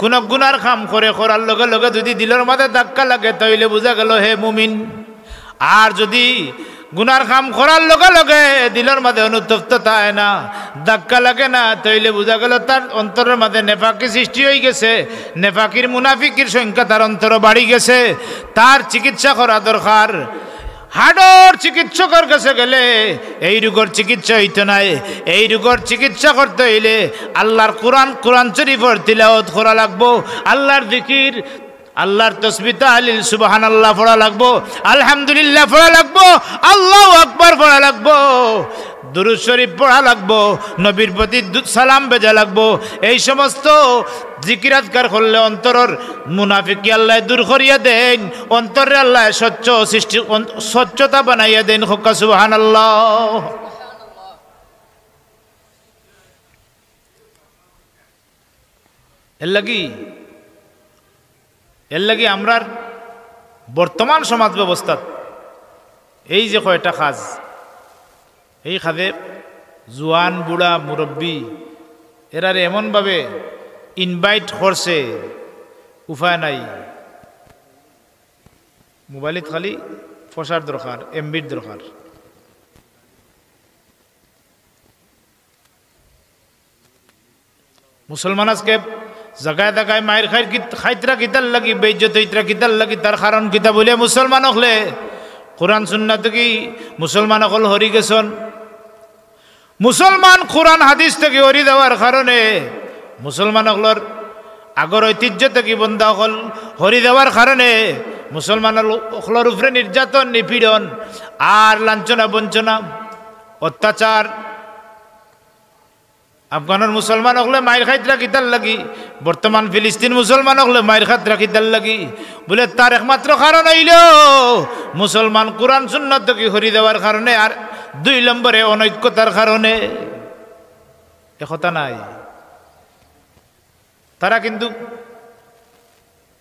কোন গুনার কাম করে, করার লগে লগে যদি দিলের মাঝে ধাক্কা লাগে, তাইলে বোঝা গেল হে মুমিন। আর যদি গুনার কাম করার লগে লগে দিলের মাঝে অনুতপ্ততা হয় না, ধাক্কা লাগে না, তাইলে বোঝা গেল তার অন্তরের মাঝে নেফাকি সৃষ্টি হয়ে গেছে। নেফাকির মুনাফিকের সংখ্যা তার অন্তর বাড়ি গেছে। তার চিকিৎসা করা দরকার। হাড়র চিকিৎসকের কাছে গেলে এই রোগের চিকিৎসা হইতে নাই। এই রোগের চিকিৎসা করতে হইলে আল্লাহর কোরআন শরীফের তিলাওয়াত করা লাগবো, আল্লাহর জিকির, আল্লাহর তাসবিহ তাহলিল সুবহানাল্লাহ পড়া লাগবো, আলহামদুলিল্লাহ পড়া লাগবো, আল্লাহু আকবার পড়া লাগবো, দুরূদ শরীফ পড়া লাগবো, নবীর প্রতি সালাম ভেজা লাগবো। এই সমস্ত জিকিরাতকার করলে অন্তরের মুনাফিকি আল্লাহ দূর করিয়া দেন, অন্তরে আল্লাহ স্বচ্ছতা বানাইয়া দেন। হোক্কা সুবহানাল্লাহ। এর লাগি আমরার বর্তমান সমাজ ব্যবস্থা এই যে কয়টা কাজ, এই কাজে জোয়ান বুড়া মুরব্বী এরারে এমনভাবে ইনভাইট করছে, উপায় নাই। মোবাইলত খালি ফসার দরকার, এমবির দরকার। মুসলমান আজকে জায়গায় জায়গায় মায়ের খাইতরা কিতার লাগি, বেইজ্জত হইতরা কিতার লাগি, তার কারণ কিতা বলে মুসলমান হলে কোরআন সুন্নাত কি মুসলমান হল হরি গেছন। মুসলমান কোরআন হাদিস থেকে হরি দেওয়ার কারণে মুসলমান হলর আগর ঐতিহ্য থেকে বন্ধা হল হরি দেওয়ার কারণে মুসলমান হলর উপরে নির্যাতন, নিপীড়ন আর লাঞ্ছনা, বঞ্চনা, অত্যাচার। আফগানের মুসলমান হলে মায়ের খাইতরা কিতার লাগি, বর্তমান ফিলিস্তিন মুসলমান হলে মায়ের খাইতরা কিতার লাগি, বলে তার একমাত্র কারণ হইল মুসলমান কোরআন সুন্নাত থেকে হরি দেওয়ার কারণে, আর 2 নম্বরে অনৈক্যতার কারণে। একথা নাই। তারা কিন্তু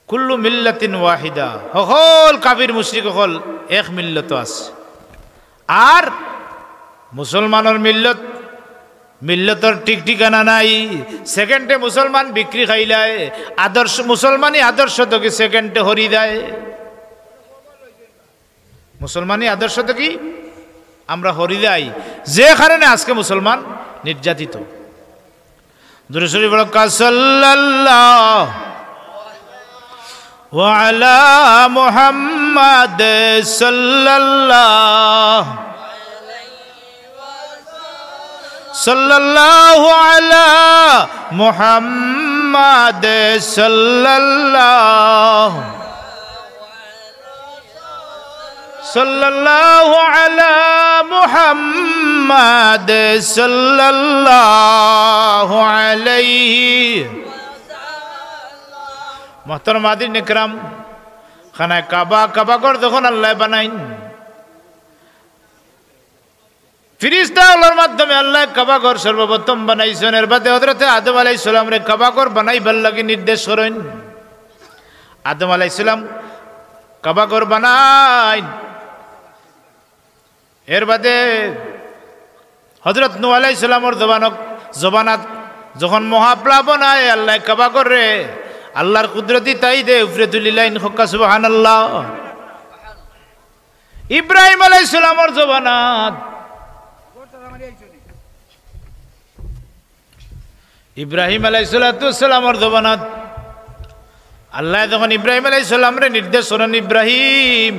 কুল্লু মিল্লাতিন ওয়াহিদা, সকল কাফির মুশরিক সকল এক মিল্লত আছে। আর মুসলমানের মিল্লতর ঠিক ঠিকানা নাই। সেকেন্ডে মুসলমান বিক্রি খাইলায়, আদর্শ মুসলমানই আদর্শ থেকে সেকেন্ডে হরি দেয়। মুসলমানই আদর্শ থেকে আমরা হরি দেয়, যে কারণে আজকে মুসলমান নির্যাতিত। দুরূদ শরীফ পড়া, সাল্লাল্লাহু আলা মুহাম্মাদ সাল্লাল্লাহু সাল্লাল্লাহু আলা মুহাম্মাদ সাল্লাল্লাহু সাল্লাল্লাহু আলা মুহাম্মাদ সাল্লাল্লাহু আলাইহি মোহতরম হাজিরিন ইকরাম, খানায় কাবা ঘর যখন আল্লাহ বানাইন, ফিরিস্তাগুলোর মাধ্যমে আল্লাহ কাবা ঘর সর্বপ্রথম বানাইছেন। এর বাদে হযরতে আদম আলাইহিস সালাম রে কাবা ঘর বানাইবার লাগি নির্দেশ করেন। আদম আলাইহিস সালাম কাবা ঘর বানাইন। এর বাদে হযরত নূহ আলাইহিস সালামের জবানাত যখন মহাপ্লাবন আয়, আল্লাহ কাবা ঘরে আল্লাহর কুদরতি তাই দে উপরে তুলিলাইন, হক্কা সুবহানাল্লাহ। ইব্রাহিম আলাইহিস সালামের জবানাত, ইব্রাহিম আলাইহিসসালামের জবানাত আল্লাহ যখন ইব্রাহিম আলাইহিস সালামরে নির্দেশ করেন, ইব্রাহিম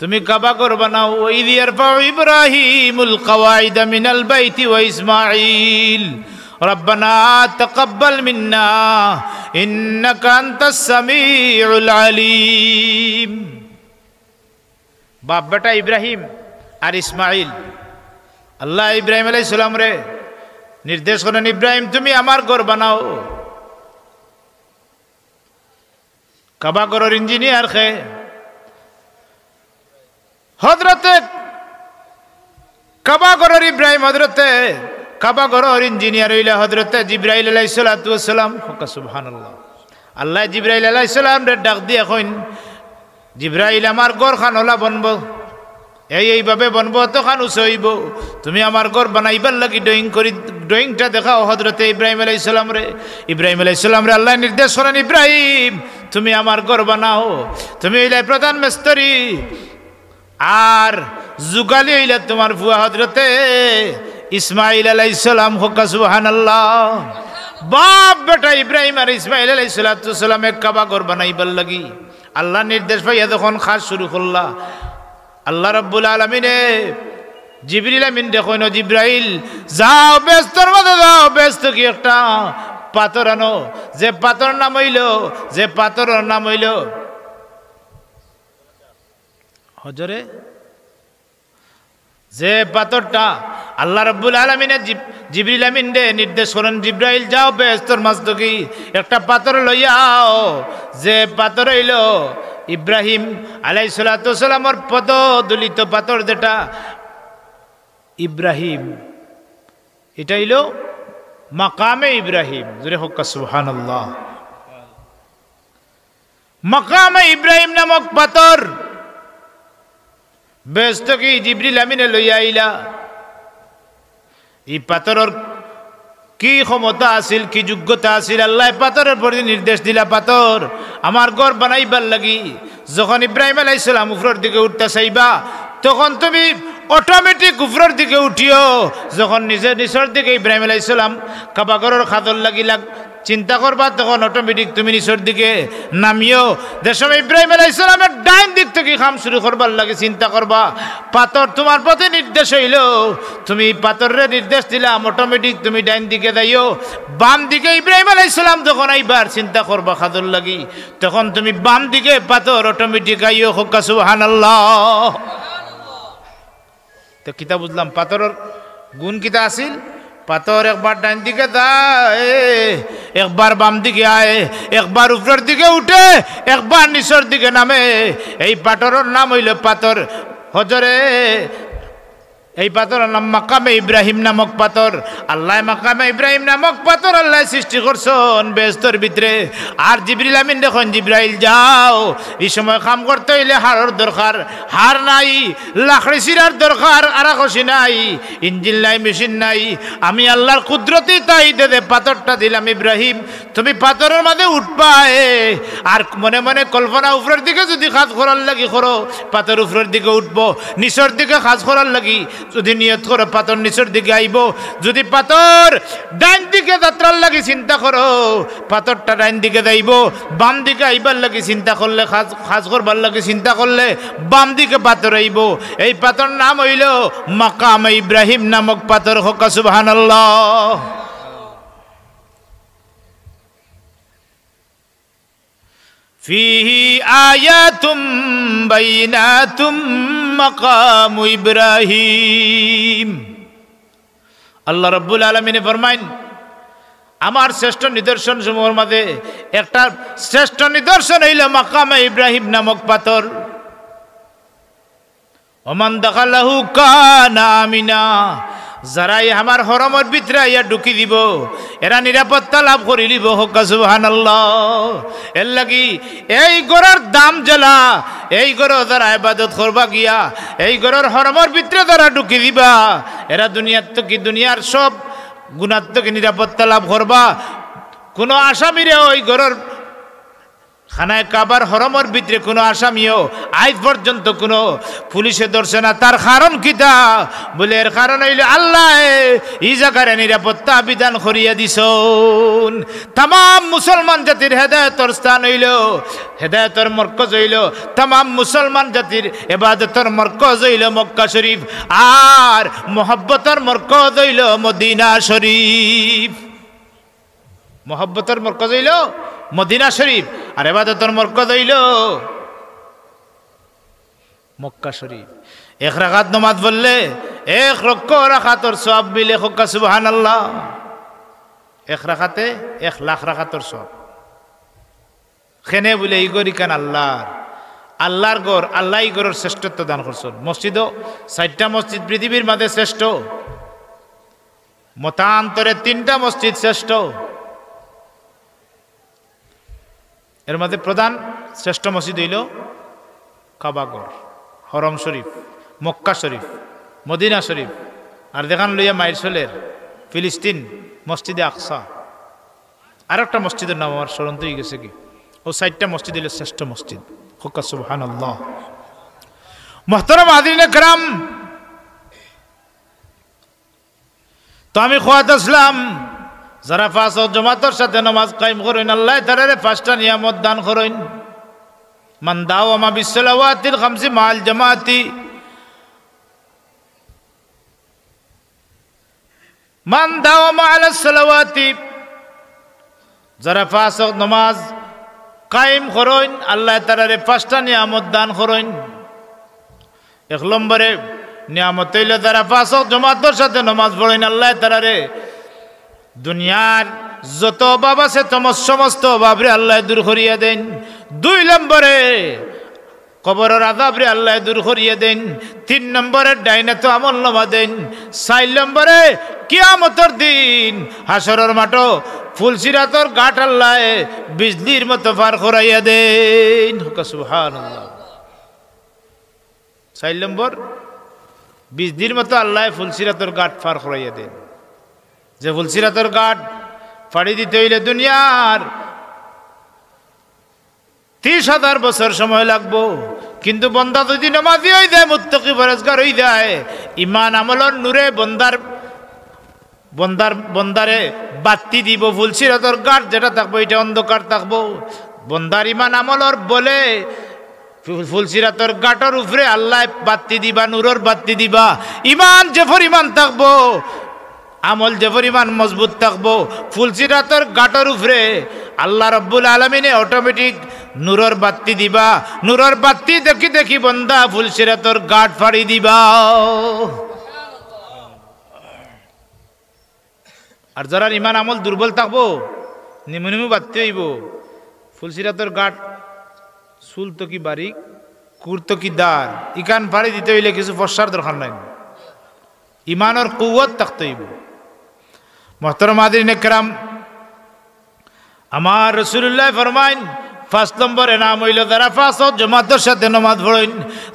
তুমি কাবা ঘর বানাও। ওয়াইদ ইয়ারফাউ ইব্রাহিমুল কওয়াইদা মিনাল বাইতি ওয়া ইসমাঈল রব্বানা তাকাব্বাল মিন্না ইন্নাকা আনতাস সামিউল আলিম। বাপ বেটা ইব্রাহিম আর ইসমাঈল, আল্লাহ ইব্রাহিম আলাইহিস সালামরে নির্দেশ করেন, ইব্রাহিম তুমি আমার ঘর বানাও। কাবা ঘরের ইঞ্জিনিয়ার খে হযরতে কাবা ঘরের ইব্রাহিম, হযরতে কাবা ঘরের ইঞ্জিনিয়ার হইলে হযরতে জিবরাইল আলাইহিস সালাতু ওয়াস সালাম। সুবহানাল্লাহ। আল্লাহ জিবরাইল আলাইহিস সালাম রে ডাক দিয়ে কইন, জিবরাইল আমার ঘর খান ওলা বনব, এইভাবে বনব, তখন উঁচু হইব, তুমি আমার ঘর বানাইবার লাগি ড্রয়িংটা দেখাও হযরতে ইব্রাহিম আলাইহিস সালাম রে। ইব্রাহিম আলাইহিস সালাম রে আল্লাহ নির্দেশ করেন, ইব্রাহিম তুমি আমার ঘর বানাও। তুমি হইলে প্রধান মিস্ত্রি, আর যুগালি হইলে তোমার ফুয়া হযরতে ইসমাঈল আলাইহিস সালাম। হক্কা সুবহানাল্লাহ। বাপ বেটা ইব্রাহিম আর ইসমাঈল আলাইহিস সালামে কাবা ঘর বানাইবার লাগি আল্লাহ নির্দেশ পাইয়া যখন কাজ শুরু করলা, আল্লাহ রাব্বুল আলামিনে জিবরিল আমিন দেখুন, জিব্রাইল যাও ব্যস্তর মধ্যে যাও, ব্যস্ত কি একটা পাথর আনো, যে পাথরের নাম হইল হজরে, যে পাথরটা আল্লাহ রাব্বুল আলামিনে জিবরিল আমিন দে নির্দেশ করেন, জিব্রাইল যাও ব্যস্তর মাঝ কি একটা পাথর লইয়াও, যে পাথর হইল ইব্রাহিম আলাইহিস সালাতু ওয়াস সালামের পদদলিত পাথর, যেটা ইব্রাহিম, এটা হইল মাকামে ইব্রাহিম। জোরে হক্কা সুবহানাল্লাহ। মাকামে ইব্রাহিম নামক পাথর ব্যস্ত কি জিবরিল আমিনে লইয়া আইলা। এই পাথরের কি ক্ষমতা আছিল, কি যোগ্যতা আছিল, আল্লাহ পাথরের প্রতি নির্দেশ দিলা, পাথর আমার ঘর বানাইবার লাগি। যখন ইব্রাহিম আলাইহিস সালাম উপরের দিকে উঠতে চাইবা, তখন তুমি অটোমেটিক উপরের দিকে উঠিও। যখন নিচের দিকে ইব্রাহিম আলাইহিস সালাম কাবা ঘরের খাদর লাগিলা চিন্তা করবা, তখন অটোমেটিক তুমি নিচের দিকে নামিও। যে সময় ইব্রাহিম আলাইহিস সালামের ডাইন দিক থেকে কাম শুরু করবার লাগে চিন্তা করবা, পাথর তোমার পথে নির্দেশ হইল, তুমি পাথরের নির্দেশ দিলাম, অটোমেটিক তুমি ডাইন দিকে যাইও। বাম দিকে ইব্রাহিম আলাইহিস সালাম যখন আইবার চিন্তা করবা খাদর লাগি, তখন তুমি বাম দিকে পাথর অটোমেটিক আইও। হক্কা সুবহানাল্লাহ। তো কিতা বুঝলাম পাথরের গুণ কিতা আছিল? পাথর একবার ডান দিকে যায়, একবার বাম দিকে আয়, একবার উপরের দিকে উঠে, একবার নিচের দিকে নামে। এই পাথরের নাম হইল পাথর হজরে। এই পাথরের নাম মাকামে ইব্রাহিম নামক পাথর। আল্লাহ মাকামে ইব্রাহিম নামক পাথর আল্লাহ সৃষ্টি করছেন বেহেশতের ভিতরে। আর জিবরিল আমিন দেখুন, জিব্রাইল যাও, এই সময় কাম করতে হইলে হাড়ের দরকার, হাড় নাই, লাকড়ি চিরার দরকার, আরাকসি নাই, ইঞ্জিন নাই, মেশিন নাই। আমি আল্লাহর কুদরতি তাই দে পাথরটা দিলাম, ইব্রাহিম তুমি পাথরের মাঝে উঠবা। আর মনে মনে কল্পনা, উপরের দিকে যদি কাজ করার লাগি করো, পাথর উপরের দিকে উঠবো, নিচের দিকে কাজ করার লাগি যদি নিয়ত করো, পাথর নিচের দিকে আইব। যদি পাথর ডাইন দিকে যাত্রার লাগি চিন্তা করো, পাথরটা ডাইন দিকে যাইব। বাম দিকে আইবার লাগি চিন্তা করলে, কাজ করবার লাগি চিন্তা করলে বাম দিকে পাথর আইব। এই পাথর নাম হইল মাকামে ইব্রাহিম নামক পাথর। হক্কা সুবহানাল্লাহ। ফিহি আয়াতুম বাইনাতুম মাকামু ইব্রাহিম। আল্লাহ রাব্বুল আলামিন ফরমাইন, আমার শ্রেষ্ঠ নিদর্শন সমূহের মাঝে একটা শ্রেষ্ঠ নিদর্শন হইল মাকামে ইব্রাহিম নামক পাথর। ওমান দাখালাহু কানা আমিনা, যারাই আমার হরমের ভিতরে ইয়া ঢুকি দিব এরা নিরাপত্তা লাভ করি লিব। হোক সুবহানাল্লাহ। এর লাগি এই গড়ের দাম জেলা, এই গড় যারা ইবাদত করবা গিয়া এই গড়ের হরমের ভিতরে যারা ঢুকি দিবা এরা দুনিয়ার তো কি দুনিয়ার সব গুনার থেকে নিরাপত্তা লাভ করবা। কোনো আসামিরে ওই গড়ের খানায় কাবার হরমের ভিতরে কোনো আসামিও আজ পর্যন্ত কোনো পুলিশে ধরছে না। তার কারণ কিতা বলে, এর কারণ হইল আল্লাহ এই জায়গার নিরাপত্তা বিধান করিয়া দিছুন। তাম মুসলমান জাতির হেদায়তর স্থান হইল, হেদায়তর মরকজ হইল, তাম মুসলমান জাতির ইবাদতর মরকজ হইল মক্কা শরীফ, আর মোহব্বতর মরকজ হইল মদিনা শরীফ। মোহব্বতর মরকজ হইল মদিনা শরীফ, আর ইবাদতের মরকজ হইল মক্কা শরীফ। এক রাকাত নামাজ পড়লে 1 লক্ষ রাকাতের সওয়াব মিলে। হোক সুবহানাল্লাহ। এক রাকাতে 1 লাখ রাকাতের সওয়াব। খেনে বলে এই গরি কান আল্লাহর গড়, আল্লাহ এই গড়ের শ্রেষ্ঠত্ব দান করছেন। মসজিদও 4টা মসজিদ পৃথিবীর মাঝে শ্রেষ্ঠ, মতান্তরে 3টা মসজিদ শ্রেষ্ঠ। এর মধ্যে প্রধান শ্রেষ্ঠ মসজিদ হইল কাবাগর, হরম শরীফ, মক্কা শরীফ, মদিনা শরীফ, আর দেখান লইয়া মাইরসলের ফিলিস্তিন মসজিদে আকসা। আর একটা মসজিদের নাম আমার স্মরণ হয়ে গেছে কি, ও 4টা মসজিদ হইল শ্রেষ্ঠ মসজিদ। হোক সুবহানাল্লাহ। মুহতারাম হাজিরিনে কেরাম, তো আমি খোয়াত আসলাম যারা 5 ওয়াক্ত জামাতের সাথে নামাজ কায়েম করেন আল্লাহ তাআলারে 5টা নিয়ামত দান করেন। মান দাওয়ামা বিসসালাওয়াতিল খামসি মাল জামাতি, মান দাওয়ামা আলাস সালাওয়াতি, যারা 5 ওয়াক্ত নামাজ কায়েম করেন আল্লাহ তাআলারে 5টা নিয়ামত দান করেন। 1 নম্বরে নিয়ামত হইল যারা 5 ওয়াক্ত জামাতের সাথে নামাজ পড়েন আল্লাহ তাআলারে দুনিয়ার যত অভাব আছে সমস্ত অভাবরে আল্লাহ দূর করিয়া দেন। 2 নম্বরে কবরের আযাবরে আল্লাহ দূর করিয়া দেন। 3 নম্বরে ডাইনাত আমল নামা দেন। 4 নম্বরে কিয়ামতের দিন হাসরের মাঠ ফুলসিরাতর ঘাট আল্লাহ বিজলির মতো পার করাইয়া দেন। সুবহানাল্লাহ। 4 নম্বর বিজলির মতো আল্লাহ ফুলসিরাতর ঘাট পার করাইয়া দেন। যে ফুলসিরাতর ঘাট ফাড়ি দিতে হইলে দুনিয়ার 30,000 বছর সময় লাগবো, কিন্তু বন্দা যদি নামাজি হয়ে যায়, মুত্তাকি পরেজগার হয়ে যায়, ইমান আমলর নূরে বন্দারে বাতি দিব। ফুলসিরাতর ঘাট যেটা থাকবো এটা অন্ধকার থাকবো। বন্দার ইমান আমলর বলে ফুলসিরাতর ঘাটের উপরে আল্লাহ বাতি দিবা, নূরের বাতি দিবা। ইমান যে পরিমাণ থাকবো, আমল যে পরিমাণ মজবুত থাকবো, ফুলসিরাতর ঘাটের উপরে আল্লাহ রব্বুল আলামিনে অটোমেটিক নূরের বাতি দিবা। নূরের বাতি দেখি দেখি বন্দা ফুলসিরাতর ঘাট ফাড়ি দিবা। আর যারা ইমান আমল দুর্বল থাকবো, নিমু নিমু বাতি হইব। ফুলসিরাতর ঘাট চুল তো কি বারিক, কুর তো কি দার, ইকান ফাড়ি দিতে হইলে কিছু ফর্সার দরকার নাই, ইমানের কুওয়াত থাকতে হইব। মুহতারাম হাজিরিনে কেরাম, আমার রাসূলুল্লাহ ফরমাইন 5 নম্বরে নাম হইল যারা 5 ওয়াক্ত জামাতের সাথে নামাজ পড়েন।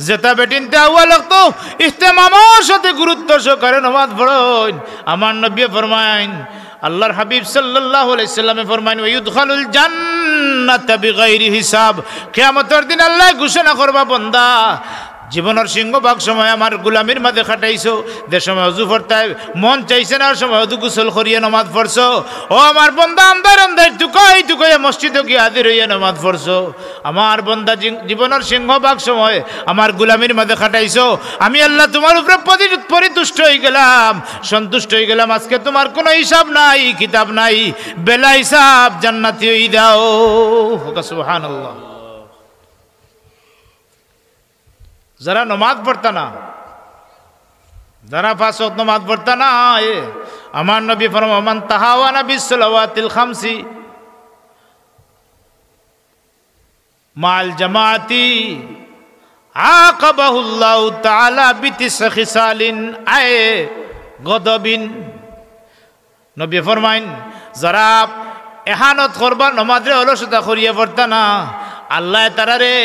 যেটা বেটিন আউয়াল ওয়াক্ত ইহতিমামের সাথে গুরুত্ব সহকারে নামাজ পড়েন। আমার নবী ফরমাইন, আল্লাহর হাবিব সাল্লাল্লাহু আলাইহি সাল্লামে ফরমাইন, ওয়ায়ুদখালুল জান্নাতা বিগাইরি হিসাব। কিয়ামতের দিন আল্লাহ ঘোষণা করবা, বান্দা জীবনের সিংহভাগ সময় আমার গুলামির মাঝে খাটাইছো, যে সময় অজু পড়তে মন চাইছে না সময় অজু গোসল করিয়া নামাজ পড়ছো। ও আমার বন্দা আন্দার আন্দার টুকাই মসজিদে গিয়ে হাজির হইয়া নামাজ পড়ছো। আমার বন্দা জীবনের সিংহভাগ সময় আমার গুলামির মাঝে খাটাইছো। আমি আল্লাহ তোমার উপরে পরিতুষ্ট হয়ে গেলাম, সন্তুষ্ট হয়ে গেলাম। আজকে তোমার কোনো হিসাব নাই, কিতাব নাই, বেলা হিসাব জান্নাতি হই দাও। সুবহানাল্লাহ। যারা নমাজ পড়তা না, যারা 5 ওয়াক্ত নমাজ পড়তা না, আমার নবী ফরমান মান তাহাওয়ানা বিসসালাওয়াতিল খামসি মাল জামাতি আকাবাহুল্লাহু তাআলা বিতিস খিসালিন আয়ে গদবিন। নবী ফরমাইন যারা এহানত করবা নমাজে অলসতা করিয়া পড়তা না আল্লাহ তারারে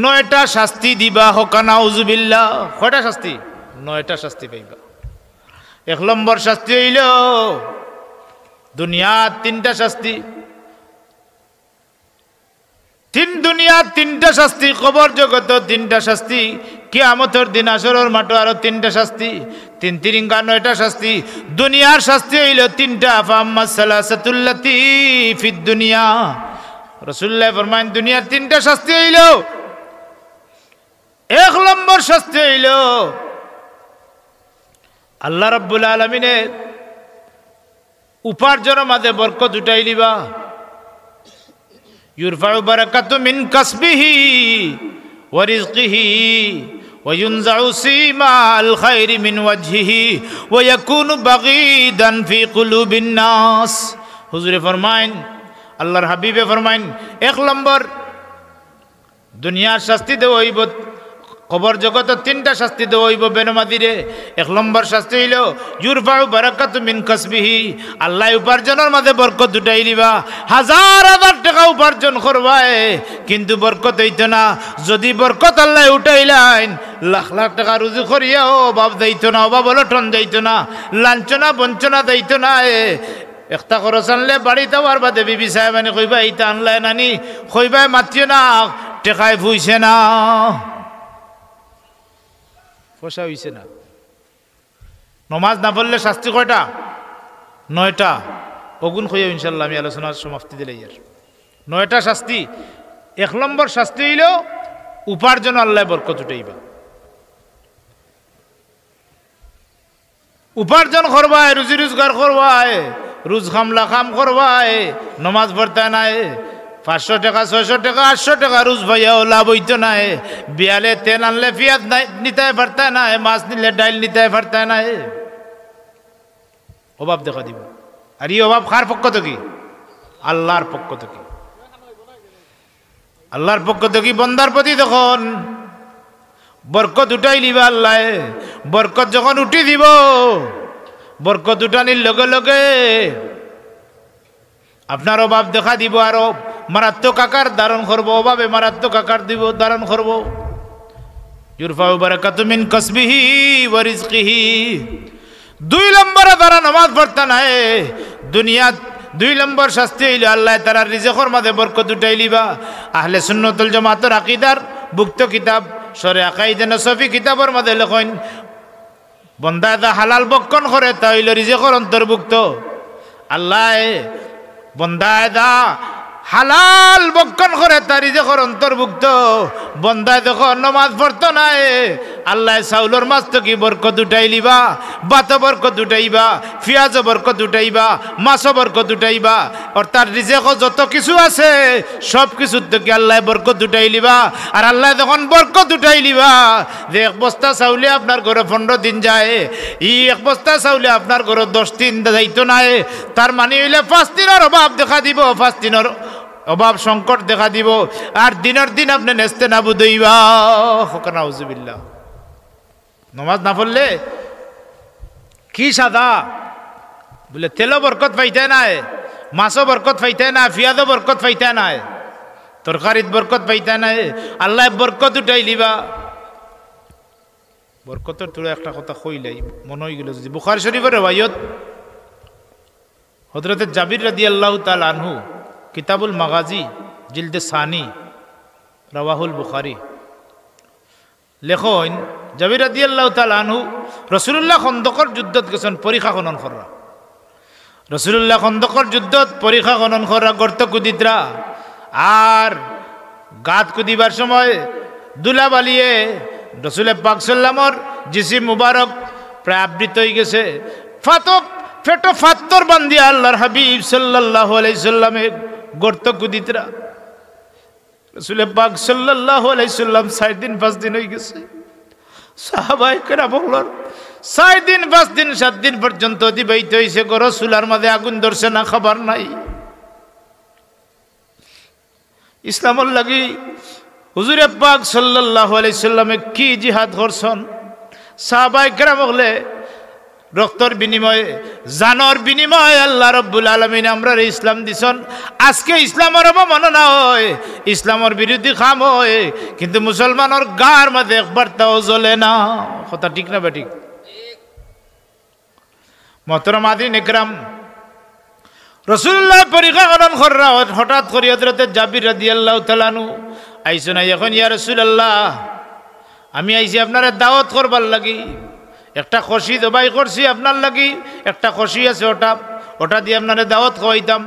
9টা শাস্তি দিবা হকা নাউজুবিল্লাহ। কয়টা শাস্তি? 9টা শাস্তি পাইবা। 1 নম্বর শাস্তি হইল দুনিয়া 3টা শাস্তি, দুনিয়া 3টা শাস্তি, কবর জগত 3টা শাস্তি, কিয়ামতের দিন আসরের মাঠে আরো 3টা শাস্তি, 3 তিরিঙ্গা 9টা শাস্তি। দুনিয়ার শাস্তি হইল 3টা। ফাম্মাস সালাসাতুল্লাতি ফিদ দুনিয়া, রাসূলুল্লাহ ফরমান দুনিয়ার 3টা শাস্তি হইল 1 নম্বর শাস্তি হইল আল্লাহ রাব্বুল আলামিনের উপার্জনের মাঝে বরকত উঠাই লিবা। ইউরফাউ বারাকাতু মিন কাসবিহি ওয়া রিজকিহি ওয়া ইউনজাউ সিমাল খায়রি মিন ওয়াজহিহি ওয়া ইয়াকুনু বাগীদান ফি কুলুবিন নাস। হুজুরে ফরমাইন, আল্লাহর হাবিবে ফরমাইন 1 নম্বর দুনিয়ার শাস্তি দেওয়া হইব, কবর জগত 3টা শাস্তি দেওয়া হইব বেনমাদিরে। 1 নম্বর শাস্তি হইল ইউরফাউ বারাকাতু মিন কাসবিহি, আল্লাহ উপার্জনের মাঝে বরকত উঠাই দিবা। 1000 টাকা উপার্জন করবায় কিন্তু বরকত হইত না। যদি বরকত আল্লাহ উঠাইলেন লাখ লাখ টাকা রুজি করিয়াও অভাব যাইত না, অভাব অলটন যাইত না, লাঞ্ছনা বঞ্চনা যাইত না। একটা খরচ আনলে বাড়িতে আর বাদে বিবি সাহেব আনি কইবা এইটা আনলাই নানি, কইবাই মাতিও না, টেকায় ফুইছে না, পয়সা হইছে না। নমাজ না পড়লে শাস্তি কয়টা? 9টা। অগুন কইয়া ইনশাল্লাহ আমি আলোচনার সমাপ্তি দিলে ইয়ার 9টা শাস্তি। 1 নম্বর শাস্তি হইল উপার্জন আল্লাহ বরকত উঠাইবা। উপার্জন করবায়, রুজি রোজগার করবায়, রোজ খামলা খাম করবায়, নমাজ পড়তে নাই, 500 টাকা 600 টাকা 800 টাকা রোজ ভাইয়াও লাভ হইতো না। বিয়ালে তেল আনলে পিঁয়াজ নিতে পারতে না, মাছ নিলে ডাইল নিতে পারতে না, অভাব দেখা দিব। আর এই অভাব কার পক্ষ থেকে? আল্লাহর পক্ষ থেকে। আল্লাহর পক্ষ থেকে বন্দার প্রতি তখন বরকত উঠাই লিবা আল্লাহ। বরকত যখন উঠি দিব, বরকত উঠানির লগে লগে আপনার অভাব দেখা দিব, আরো মারাত্মক আকার ধারণ করবো, অভাবে মারাত্মক আকার দিব ধারণ করবো। ইউরফাউ বারাকাতু মিন কাসবিহি ওয়া রিজকিহি। 2 নম্বরে তারা নামাজ পড়তে নাই দুনিয়া। 2 নম্বর শাস্তি হইল আল্লাহ তারা রিজকের মাঝে বরকত উঠাই লিবা। আহলে সুন্নাতুল জামাতের আকীদার ভুক্ত কিতাব শরে আকাইদে নসফি কিতাবের মাঝে লেখেন বন্দা দা হালাল বক্ষণ করে তা হইল রিজকের অন্তর্ভুক্ত। আল্লাহ বন্দা দা হালাল বক্ষণ করে তা রিজকের অন্তর্ভুক্ত। বন্দা দেখো নমাজ পড়তো নাই, আল্লাহ চাউলের মাছ তো কি বরকত উঠাই লিবা, বাতো বরকত উঠাইবা, পিঁয়াজও বরকত উঠাইবা, মাছও বরকত উঠাইবা। অর্থাৎ রিজেক যত কিছু আছে সব কিছুর থেকে আল্লাহ বরকত উঠাই লিবা। আর আল্লাহ যখন বরকত উঠাই লিবা, যে 1 বস্তা চাউলে আপনার ঘরে 15 দিন যায়, এই 1 বস্তা চাউলে আপনার ঘরে 10 দিন যাইতো নাই। তার মানে হইলে 5 দিনের অভাব দেখা দিব, 5 দিনের অভাব সংকট দেখা দিব। আর দিনের দিন আপনি নেস্তে নাবুদ হইবা। নাউজুবিল্লাহ। নমাজ না পড়লে কি সাদা বলে তেলও বরকত পাইতে নাই, মাছও বরকত পাইতে না, পিঁয়াজও বরকত পাইতে নাই, তরকারিত বরকত পাইতে নাই। আল্লাহ বরকত উঠাই লিবা। বরকতের তোরা একটা কথা কইলাই মনে হয়ে গেল। যদি বুখারী শরীফের রিওয়ায়াত হযরত জাবির রাদিয়াল্লাহু তাআলা আনহু কিতাবুল মাগাজি জিলদে সানি রাওয়াহুল বুখারী লেখন জাবির রাদিয়াল্লাহু তাআলা আনহু রাসূলুল্লাহ খন্দকর যুদ্ধত গেছেন পরীক্ষা খনন করা। রাসূলুল্লাহ খন্দকর যুদ্ধত পরীক্ষা খনন করা, গর্ত কুদিতরা। আর গাত কুদিবার সময় দুলা বালিয়ে রাসূল পাক সাল্লামর জিসিম মুবারক প্রায় আবৃত হয়ে গেছে। ফেটো ফাত্তর বান্ধিয়া আল্লাহর হাবিব সাল্লাল্লাহু আলাইহি সাল্লামে গর্ত কুদিতরা। রাসূল পাক সাল্লাল্লাহু আলাইহি সাল্লাম 4 দিন 5 দিন হয়ে গেছে। সাহাবায়ে কেরাম বললেন 6 দিন 5 দিন 7 দিন পর্যন্ত অতিবাহিত হয়েছে, গরো চুলার মাঝে আগুন ধরছে না, খবর নাই। ইসলামর লাগি হুজুরে পাক সাল্লাল্লাহু আলাইহি সাল্লামে কি জিহাদ করছেন, সাহাবায়ে কেরাম হলে রক্তর বিনিময়ে, জানর বিনিময়ে আল্লাহ রাব্বুল আলামিন আমরার ইসলাম দিছেন। আজকে ইসলামের অবমাননা হয়, ইসলামের বিরোধী কাম হয়, কিন্তু মুসলমানের গার মাঝে একবার তাও জ্বলে না। কথা ঠিক না বেঠিক? মোহতারাম আদিন ইকরাম, রাসূলুল্লাহ পরীক্ষা করন কররা, হঠাৎ করে হযরত জাবির রাদিয়াল্লাহু তাআলা আনহু আইছেন, এখন ইয়া রাসূলুল্লাহ আমি আইছি আপনার দাওয়াত করবার লাগি, একটা খুশি জবাই করছি আপনার লাগি, একটা খুশি আছে ওটা দিয়ে আপনার দাওয়াত খাওয়াইতাম।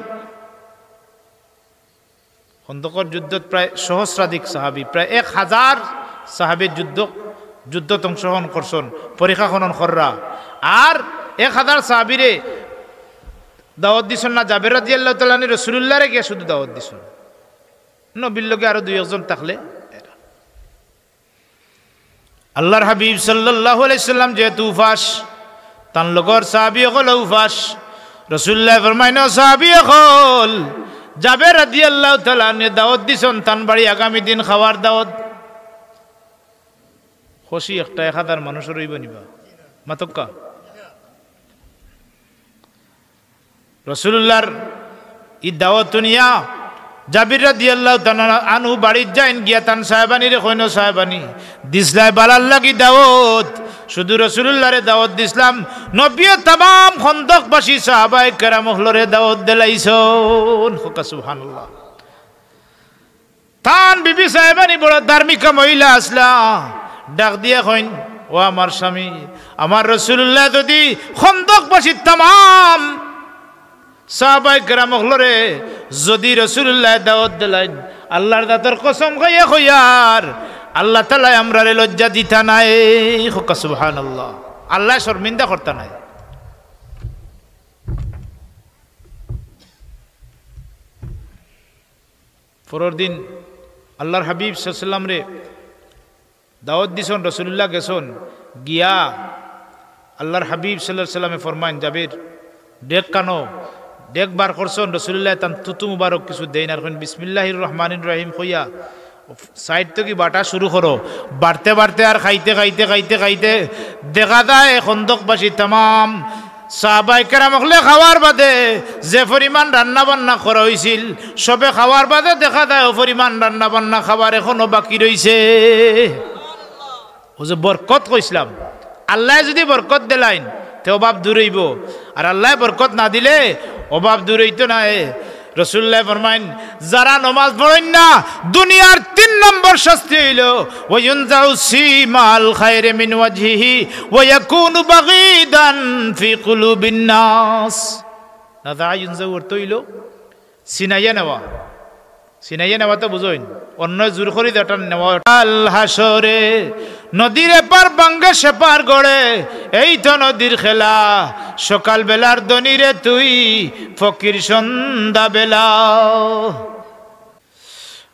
খন্দকর যুদ্ধত প্রায় সহস্রাধিক সাহাবী, প্রায় 1000 সাহাবীর যুদ্ধত অংশগ্রহণ করছেন, পরীক্ষা খনন কররা। আর 1000 সাহাবীরে দাওয়াত দিছেন না জাবের রাদিয়াল্লাহু তাআলা আনহু, রাসূলুল্লাহরে গিয়ে শুধু দাওয়াত দিছেন, নবীর লগে আরো 2-1 থাকলে। আল্লাহর হাবিব সাল্লাল্লাহু আলাইহি সাল্লাম যেহেতু উফাস, তান লগর সাহাবী হল উফাস। রাসূলুল্লাহ ফরমাইন, সাহাবী হল জাবের রাদিয়াল্লাহু তাআলা আনহু দাওয়াত দিছেন তান বাড়ি আগামী দিন খাওয়ার দাওয়াত। খুশি একটা 1000 মানুষের হইব নিবা মাতক্কা। রাসূলুল্লাহর ই দাওয়াত নিয়া জাবির রাদিয়াল্লাহু তাআলা আনহু বাড়ির যাইন, গিয়া তান সাহেবানি রে কইনো, সাহেবানি দিসলাই বালার লাগি দাওয়াত, শুধু রাসূলুল্লাহরে দাওয়াত দিসলাম, নবী तमाम খন্দকবাসী সাহাবায়ে কেরাম হলরে দাওয়াত দিলাইছন। হুকা সুবহানাল্লাহ। তান বিবি সাহেবানি বড় ধার্মিকা মহিলা আসলা, ডাক দিয়া কইন, ও আমার স্বামী, আমার রাসূলুল্লাহ যদি খন্দকবাসী तमाम সাহাবায়ে কেরাম হলরে যদি রাসূলুল্লাহ দাওয়াত দিলেন, আল্লাহর দাতর কসম খাইয়া কইয়ার আল্লাহ তাআলা আমরারে লজ্জা দিতা নাই। হুকা সুবহানাল্লাহ। আল্লাহ শর্মিন্দা করতা নাই। পরের দিন আল্লাহর হাবিব সাল্লাল্লাহু আলাইহি ওয়াসাল্লাম রে দাওয়াত দিছেন, রাসূলুল্লাহ গেছেন, গিয়া আল্লাহর হাবিব সাল্লাল্লাহু আলাইহি ওয়াসাল্লামে ফরমাইন, জাবির ডেক কানো, ডেক বার করছেন। রাসূলুল্লাহ তান তুতু মুবারক কিছু দেন, আর বিসমিল্লাহির রহমানির রহিম কইয়া সাইড থেকে বাটা শুরু করো। বাড়তে বাড়তে আর খাইতে খাইতে খাইতে খাইতে দেখা যায় খন্দকবাসী तमाम সাহাবায়ে কেরাম হলে খাওয়ার বাদে যে পরিমাণ রান্না বান্না করা হয়েছিল, সবে খাওয়ার বাদে দেখা যায় ও পরিমাণ রান্না বান্না খাবার এখনো বাকি রয়েছে। ও যে বরকত কইছিলাম, আল্লাহ যদি বরকত দিলাইন তে অভাব দূর হইব, আর আল্লাহ বরকত না দিলে অভাব দূর হইতো না। রাসূলুল্লাহ ফরমাইন, যারা নামাজ পড়েন না দুনিয়ার 3 নম্বর শাস্তি হইল ওয়ায়ুনজাউ সিমাল খায়রি মিন ওয়াজহিহি ওয়া ইয়াকুনু বাগীদান ফি কুলুবিন নাস। নাযা ইউনজাউ অর্থ হইল সিনাইয়া নেওয়া। সিনাইয়া নেওয়া তো বুঝোইন, অন্য জোর করি এটা নেওয়া। আল হাসরে নদীর এপার বাঙ্গে সেপার গড়ে, এই তো নদীর খেলা, সকাল বেলার দনিরে তুই ফকির সন্ধ্যা বেলা।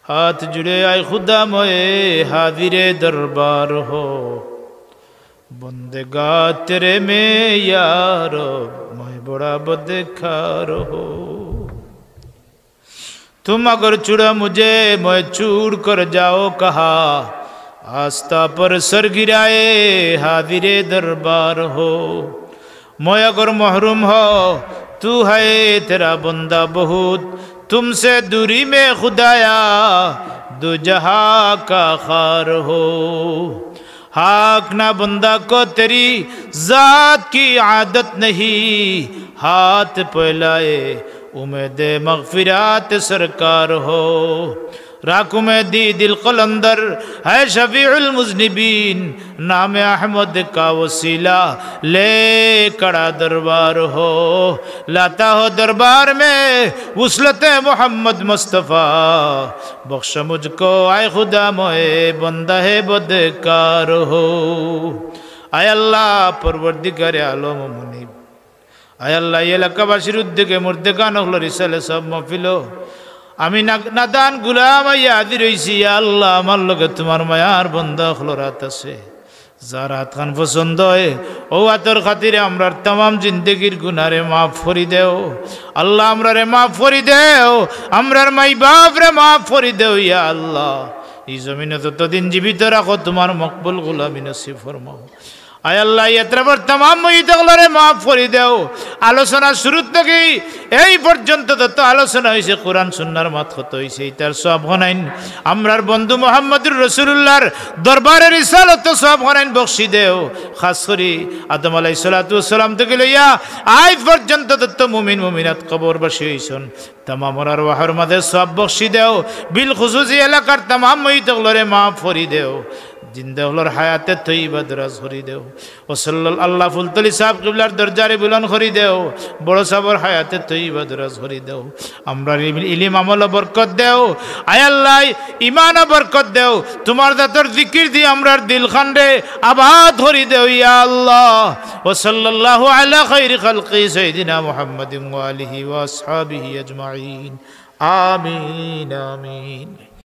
হাত জুড়ে আয় খুদা ময়ে হাজিরে দরবার হো, বন্দেগা তেরে মে ইয়ার मैं बड़ा बदकार हो। तुम अगर चुड़ा मुझे मैं चूड़ कर जाओ कहा, आस्था पर सर गिराए हाजिरे दरबार हो। मैं अगर महरूम हो तू है तेरा बंदा बहुत, तुमसे दूरी में खुदाया दो जहां का खार हो। हाक ना बंदा को तेरी जात की आदत नहीं, हाथ फैलाए उम्मीद मगफिरात सरकार हो। राकू में दी दिल कलंदर है शफीउल मुज़निबीन, नाम अहमद का वसीला ले कड़ा दरबार हो। लाता हो दरबार में वुसलत मोहम्मद मुस्तफ़ा, बख्श मुझको आए खुदा मोए बंदा है बदकार हो। आय अल्लाह परवरदिगार आलम मुनीब, आय अल्लाह ये एलाकाबासीर उद्योगे मुर्देगान हलो रिसाले सब महफिलो আমি নাদান গুলাম আইয়া হাজির হইছি। আল্লাহ আমার লগে তোমার মায়ার বন্দা হলো রাত আছে, যার হাত খান পছন্দ হয় ও হাতর খাতিরে আমরার তাম জিন্দগির গুনারে মাফ করি দেও আল্লাহ, আমরারে মাফ করি দেও, আমরার মাই বাপ রে মাফ করি দেও ইয়া আল্লাহ। এই জমিনে ততদিন জীবিত রাখো, তোমার মকবুল গোলামি নসিব ফরমাও। আয় আল্লাহ, এত্রাবার তাম মহিতগুলোরে মাফ করে দেও। আলোচনা শুরুর থেকে এই পর্যন্ত যত আলোচনা হয়েছে কোরআন সুন্নাহর মাত কত হয়েছে, এটার সব হনাইন আমরার বন্ধু মোহাম্মদুর রাসূলুল্লাহর দরবারের রিসালত সব হনাইন বখশি দেও। খাস করে আদম আলাইহিস সালাতু ওয়াস সালাম থেকে লইয়া আজ পর্যন্ত যত মুমিন মুমিনাত কবরবাসী হইছেন তামাম আরওয়াহর মাঝে সব বখশি দেও। বিল খুসুসি এলাকার তামাম মহিতগুলোরে মাফ করে দেও। জিন্দা হলোর হায়াতে তৈবা দরাজ করি দেও। ও সাল্লাল্লাহু আল্লাহ ফুলতলি সাহেব কিবলার দরজারে বুলন করি দেও। বড় সাবর হায়াতে তৈবা দরাজ করি দেও। আমরা ইলম আমল বরকত দেও। আয় আল্লাহ, ঈমান বরকত দেও। তোমার দাতর জিকির দি আমরার দিল খান্ডে আবাদ করি দেও ইয়া আল্লাহ। ও সাল্লাল্লাহু আলা খায়রি খালকি সাইয়্যিদিনা মুহাম্মাদিন ওয়া আলিহি ওয়া আসহাবিহি আজমাইন। আমিন আমিন।